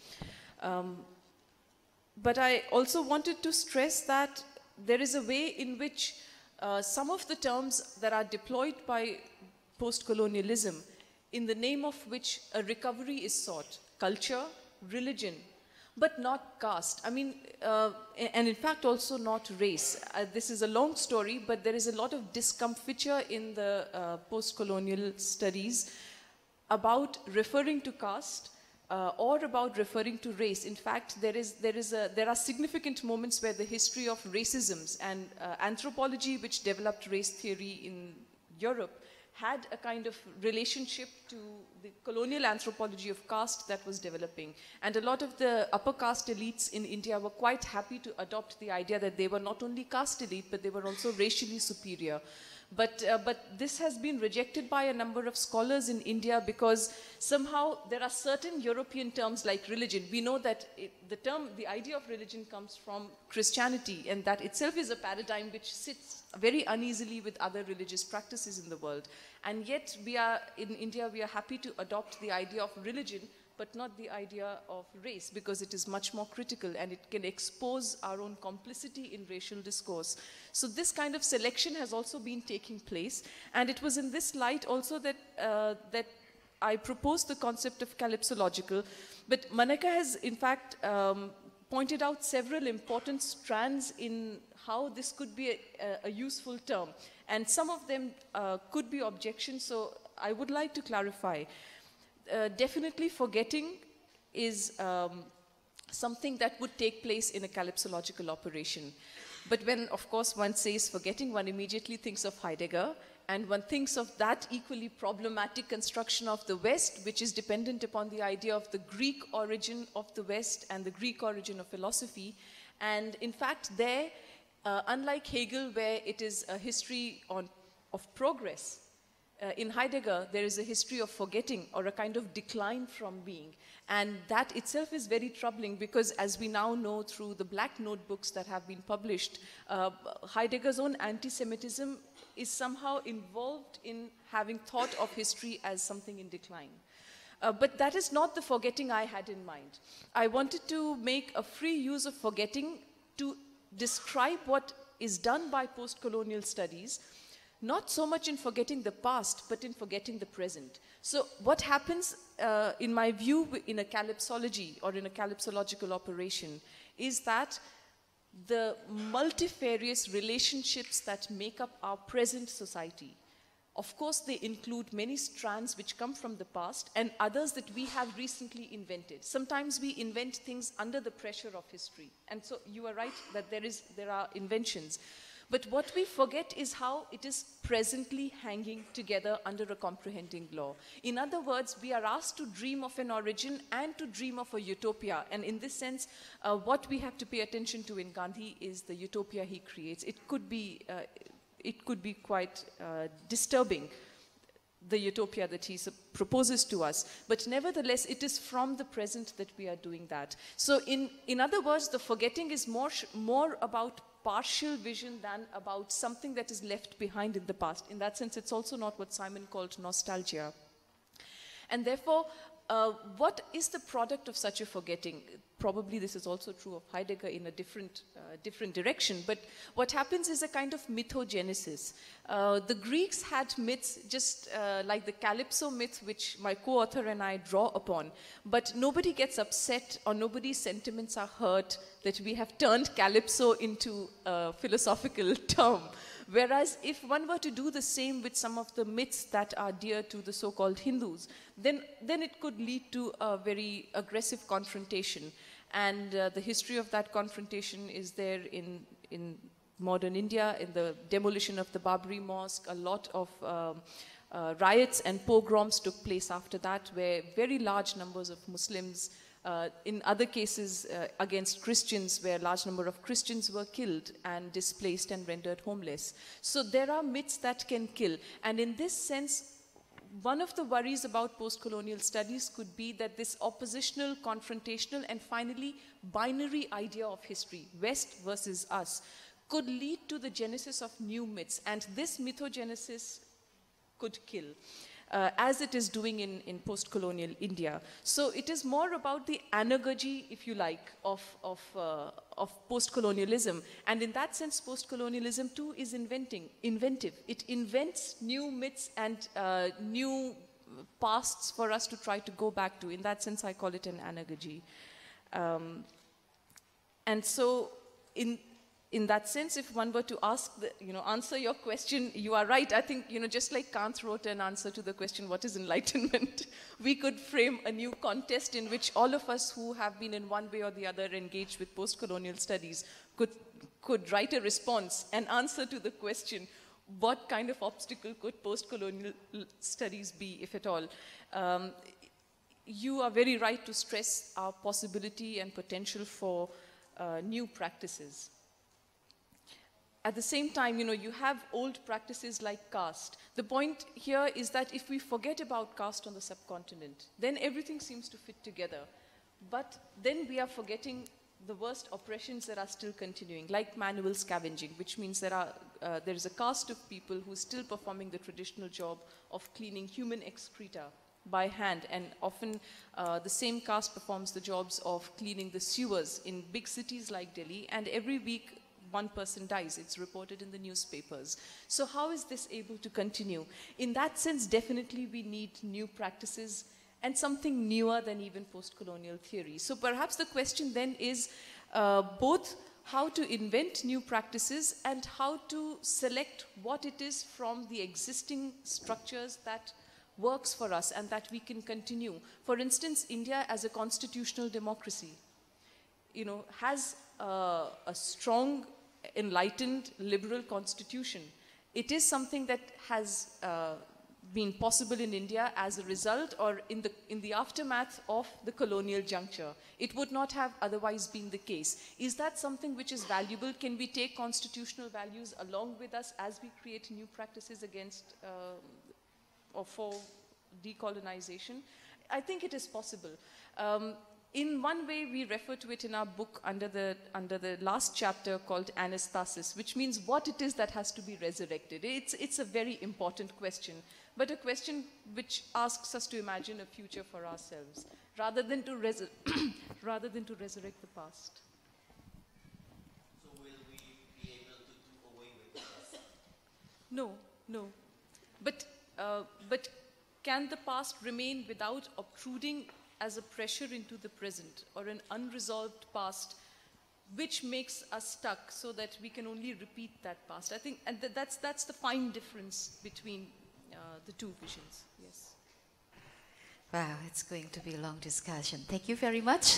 But I also wanted to stress that there is a way in which some of the terms that are deployed by post-colonialism in the name of which a recovery is sought. Culture, religion, but not caste. I mean, and in fact also not race. This is a long story, but there is a lot of discomfiture in the post-colonial studies about referring to caste or about referring to race. In fact, there are significant moments where the history of racisms and anthropology, which developed race theory in Europe, had a kind of relationship to the colonial anthropology of caste that was developing. And a lot of the upper caste elites in India were quite happy to adopt the idea that they were not only caste elite, but they were also racially superior. But this has been rejected by a number of scholars in India because somehow there are certain European terms like religion. We know that the idea of religion comes from Christianity, and that itself is a paradigm which sits very uneasily with other religious practices in the world. And yet in India, we are happy to adopt the idea of religion, but not the idea of race, because it is much more critical and it can expose our own complicity in racial discourse. So this kind of selection has also been taking place, and it was in this light also that I proposed the concept of calypsological. But Manneke has in fact pointed out several important strands in how this could be a useful term, and some of them could be objections, so I would like to clarify. Definitely forgetting is something that would take place in a calypsological operation. But when, of course, one says forgetting, one immediately thinks of Heidegger, and one thinks of that equally problematic construction of the West, which is dependent upon the idea of the Greek origin of the West and the Greek origin of philosophy. And in fact, there, unlike Hegel, where it is a history of progress, in Heidegger, there is a history of forgetting, or a kind of decline from being. And that itself is very troubling, because as we now know through the black notebooks that have been published, Heidegger's own anti-Semitism is somehow involved in having thought of history as something in decline. But that is not the forgetting I had in mind. I wanted to make a free use of forgetting to describe what is done by post-colonial studies, not so much in forgetting the past, but in forgetting the present. So what happens, in my view, in a calypsology or in a calypsological operation is that the multifarious relationships that make up our present society, of course, they include many strands which come from the past and others that we have recently invented. Sometimes we invent things under the pressure of history. And so you are right that there are inventions. But what we forget is how it is presently hanging together under a comprehending law. In other words, we are asked to dream of an origin and to dream of a utopia. And in this sense, what we have to pay attention to in Gandhi is the utopia he creates. It could be quite disturbing, the utopia that he proposes to us. But nevertheless, it is from the present that we are doing that. So in other words, the forgetting is more about partial vision than about something that is left behind in the past. In that sense, it's also not what Simon called nostalgia. And therefore, what is the product of such a forgetting? Probably this is also true of Heidegger in a different direction, but what happens is a kind of mythogenesis. The Greeks had myths just like the Calypso myth, which my co-author and I draw upon, but nobody gets upset or nobody's sentiments are hurt that we have turned Calypso into a philosophical term. Whereas if one were to do the same with some of the myths that are dear to the so-called Hindus, then it could lead to a very aggressive confrontation. And the history of that confrontation is there in modern India, in the demolition of the Babri Mosque. A lot of riots and pogroms took place after that, where very large numbers of Muslims, in other cases against Christians, where a large number of Christians were killed and displaced and rendered homeless. So there are myths that can kill. And in this sense, one of the worries about post-colonial studies could be that this oppositional, confrontational, and finally binary idea of history, West versus us, could lead to the genesis of new myths. And this mythogenesis could kill, as it is doing in post-colonial India. So it is more about the anagogy, if you like, of post-colonialism. And in that sense, post-colonialism too is inventive. It invents new myths and new pasts for us to try to go back to. In that sense, I call it an anagogy. And so, in that sense, if one were to ask, answer your question, you are right. I think, just like Kant wrote an answer to the question, what is enlightenment? We could frame a new contest in which all of us who have been in one way or the other engaged with post-colonial studies could write a response and answer to the question, what kind of obstacle could post-colonial studies be, if at all? You are very right to stress our possibility and potential for new practices. At the same time, you have old practices like caste. The point here is that if we forget about caste on the subcontinent, then everything seems to fit together. But then we are forgetting the worst oppressions that are still continuing, like manual scavenging, which means there is a caste of people who are still performing the traditional job of cleaning human excreta by hand, and often the same caste performs the jobs of cleaning the sewers in big cities like Delhi, and every week one person dies. It's reported in the newspapers. So how is this able to continue? In that sense, definitely we need new practices and something newer than even post-colonial theory. So perhaps the question then is both how to invent new practices and how to select what it is from the existing structures that works for us and that we can continue. For instance, India as a constitutional democracy, has a strong, enlightened, liberal constitution. It is something that has been possible in India as a result or in the aftermath of the colonial juncture. It would not have otherwise been the case. Is that something which is valuable? Can we take constitutional values along with us as we create new practices against or for decolonization? I think it is possible. In one way, we refer to it in our book under the last chapter called anastasis, which means what it is that has to be resurrected. It's a very important question, but a question which asks us to imagine a future for ourselves, rather than to resurrect the past. So will we be able to do away with this? No. But can the past remain without obtruding as a pressure into the present, or an unresolved past which makes us stuck so that we can only repeat that past? I think, and that's the fine difference between the two visions. Yes. Wow, it's going to be a long discussion. Thank you very much.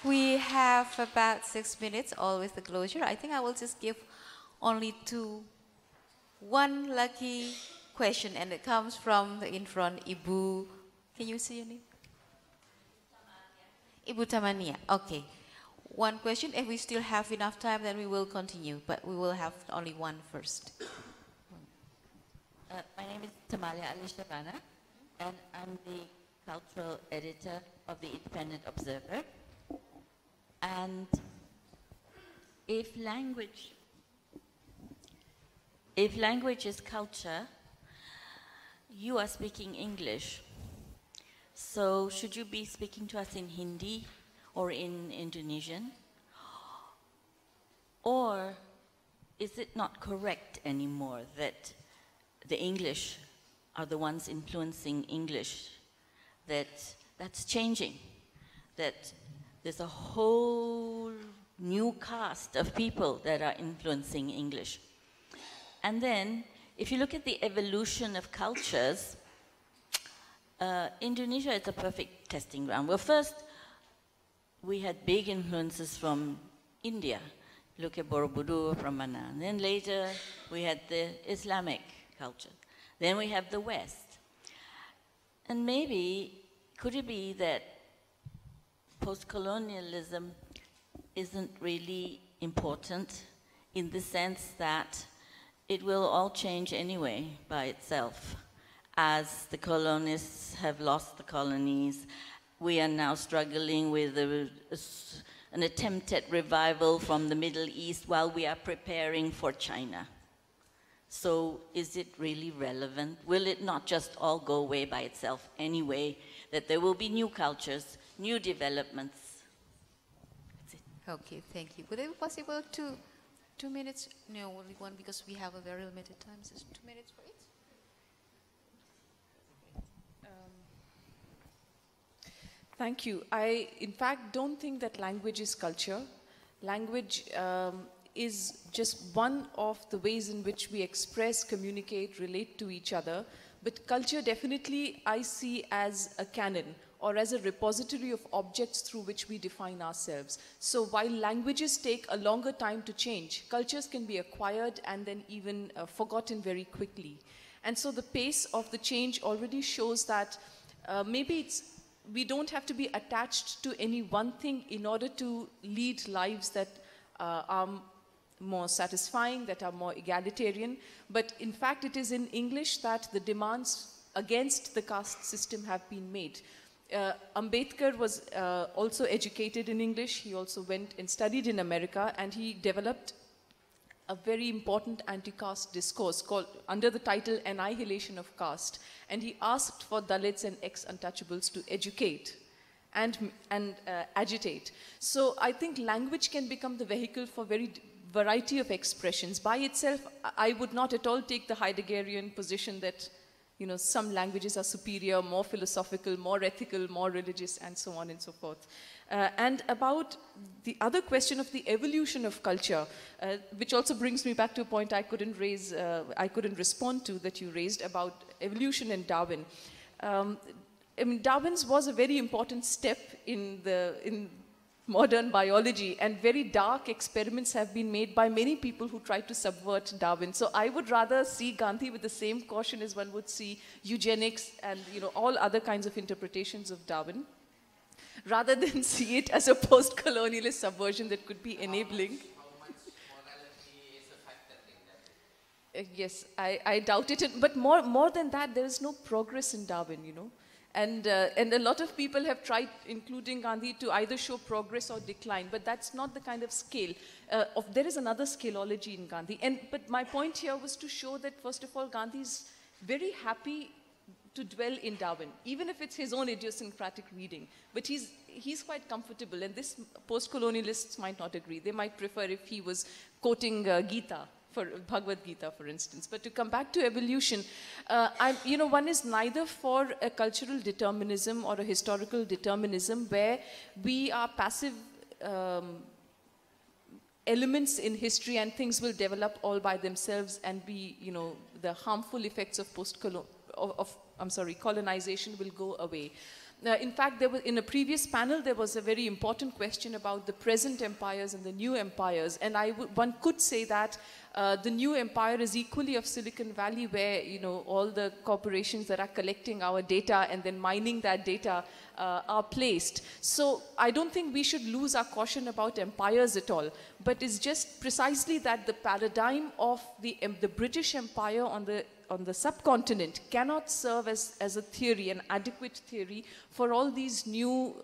We have about 6 minutes, always the closure. I think I will just give only one lucky question, and it comes from the in front, Ibu. Can you see your name? Ibu Tamania. Okay. One question. If we still have enough time, then we will continue, but we will have only one first. My name is Tamalia Alishavana, and I'm the cultural editor of the Independent Observer. And if language is culture, you are speaking English. So should you be speaking to us in Hindi or in Indonesian? Or is it not correct anymore that the English are the ones influencing English? That's changing. That there's a whole new cast of people that are influencing English. And then, if you look at the evolution of cultures, Indonesia is a perfect testing ground. Well, first, we had big influences from India. Look at Borobudur from Mana. And then later, we had the Islamic culture. Then we have the West. And maybe, could it be that post-colonialism isn't really important in the sense that it will all change anyway by itself. As the colonists have lost the colonies, we are now struggling with an attempt at revival from the Middle East while we are preparing for China. So is it really relevant? Will it not just all go away by itself anyway, that there will be new cultures, new developments? That's it. Okay, thank you. Would it be possible to 2 minutes? No, only one because we have a very limited time. So 2 minutes for it. Thank you. I, in fact, don't think that language is culture. Language is just one of the ways in which we express, communicate, relate to each other. But culture definitely I see as a canon or as a repository of objects through which we define ourselves. So while languages take a longer time to change, cultures can be acquired and then even forgotten very quickly. And so the pace of the change already shows that maybe we don't have to be attached to any one thing in order to lead lives that are more satisfying, that are more egalitarian. But in fact, it is in English that the demands against the caste system have been made. Ambedkar was also educated in English. He also went and studied in America, and he developed a very important anti-caste discourse called under the title Annihilation of Caste. And he asked for Dalits and ex-untouchables to educate and agitate. So I think language can become the vehicle for very variety of expressions. By itself, I would not at all take the Heideggerian position that some languages are superior, more philosophical, more ethical, more religious, and so on and so forth. And about the other question of the evolution of culture, which also brings me back to a point I couldn't respond to that you raised about evolution and Darwin. I mean, Darwin's was a very important step in modern biology, and very dark experiments have been made by many people who try to subvert Darwin. So I would rather see Gandhi with the same caution as one would see eugenics and all other kinds of interpretations of Darwin, rather than see it as a post-colonialist subversion that could be enabling. How much morality is affected in that? Yes, I doubt it. But more than that, there is no progress in Darwin, And a lot of people have tried, including Gandhi, to either show progress or decline, but that's not the kind of scale. There is another scaleology in Gandhi. But my point here was to show that, first of all, Gandhi is very happy to dwell in Darwin, even if it's his own idiosyncratic reading. But he's quite comfortable, and this post-colonialists might not agree. They might prefer if he was quoting Gita, for Bhagavad Gita, for instance. But to come back to evolution, one is neither for a cultural determinism or a historical determinism where we are passive elements in history and things will develop all by themselves and be, the harmful effects of colonization will go away. In fact, in a previous panel, there was a very important question about the present empires and the new empires. And one could say that the new empire is equally of Silicon Valley, where all the corporations that are collecting our data and then mining that data are placed. So I don't think we should lose our caution about empires at all. But it's just precisely that the paradigm of the British Empire on the subcontinent cannot serve as a theory, an adequate theory for all these new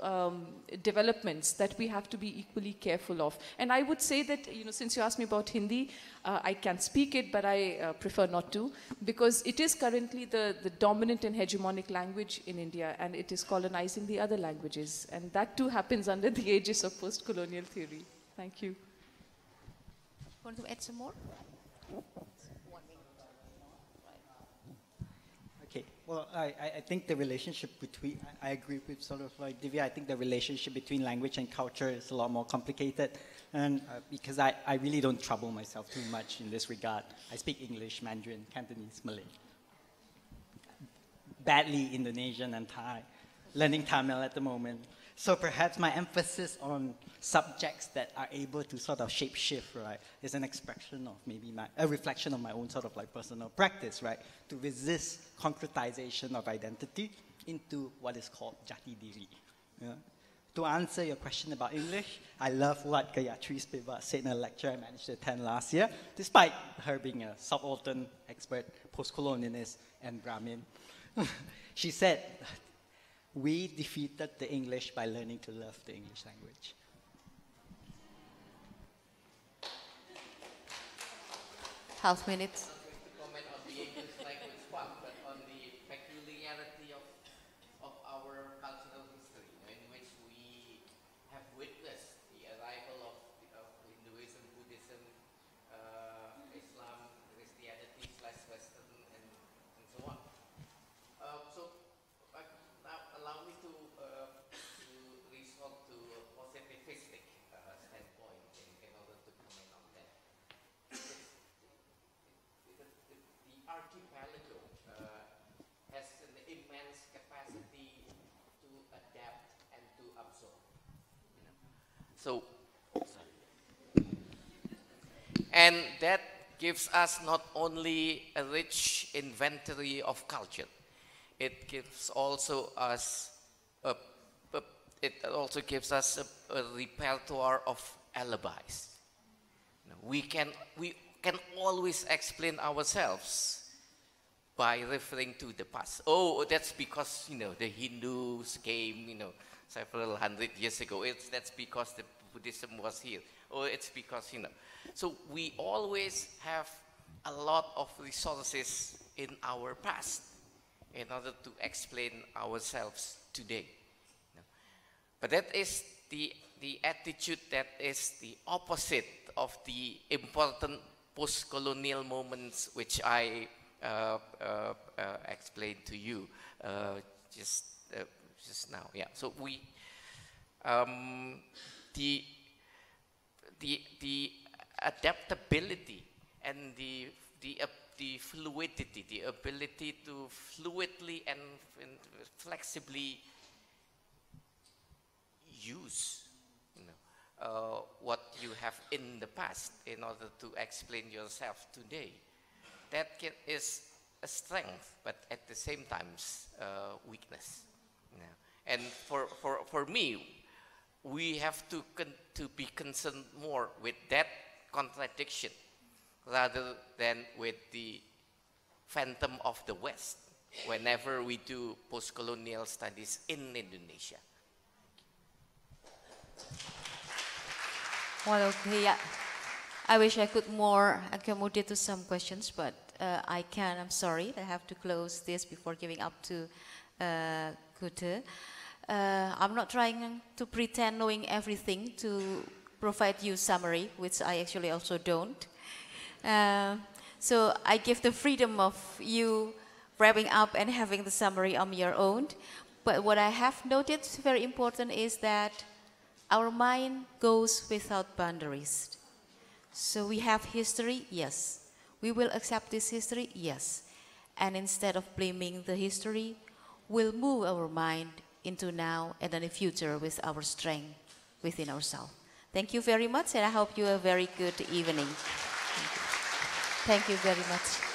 developments that we have to be equally careful of. And I would say that, since you asked me about Hindi, I can speak it, but I prefer not to, because it is currently the dominant and hegemonic language in India, and it is colonizing the other languages. And that too happens under the aegis of post-colonial theory. Thank you. Want to add some more? Okay, well, I think the relationship between, I agree with sort of like Divya, I think the relationship between language and culture is a lot more complicated, and because I really don't trouble myself too much in this regard. I speak English, Mandarin, Cantonese, Malay. Badly Indonesian and Thai, learning Tamil at the moment. So perhaps my emphasis on subjects that are able to sort of shape-shift, right, is an expression of maybe a reflection of my own sort of like personal practice, right, to resist concretization of identity into what is called jati diri. Yeah? To answer your question about English, I love what Gayatri Spivak said in a lecture I managed to attend last year, despite her being a subaltern expert, post-colonialist, and Brahmin. She said, we defeated the English by learning to love the English language. Half minutes. I'm not going to comment on the English language part, but on the peculiarity of our cultural history, in which we have witnessed the arrival of Hinduism, Buddhism, So, and that gives us not only a rich inventory of culture, it gives also us a repertoire of alibis. We can always explain ourselves by referring to the past. Oh, that's because the Hindus came several hundred years ago. That's because the Buddhism was here. Or it's because So we always have a lot of resources in our past in order to explain ourselves today. But that is the attitude that is the opposite of the important post-colonial moments which I explained to you just now. Yeah. So we the adaptability and the fluidity, the ability to fluidly and flexibly use what you have in the past in order to explain yourself today. That is a strength, but at the same time weakness. And for me, we have to be concerned more with that contradiction rather than with the phantom of the West whenever we do post-colonial studies in Indonesia. Well, okay, yeah. I wish I could more accommodate to some questions, but I can't. I'm sorry. I have to close this before giving up to Goethe. I'm not trying to pretend knowing everything to provide you summary, which I actually also don't. So I give the freedom of you wrapping up and having the summary on your own. But what I have noted very important is that our mind goes without boundaries. So we have history, yes. We will accept this history, yes. And instead of blaming the history, we'll move our mind into now and then the future with our strength within ourselves. Thank you very much, and I hope you have a very good evening. Thank you very much.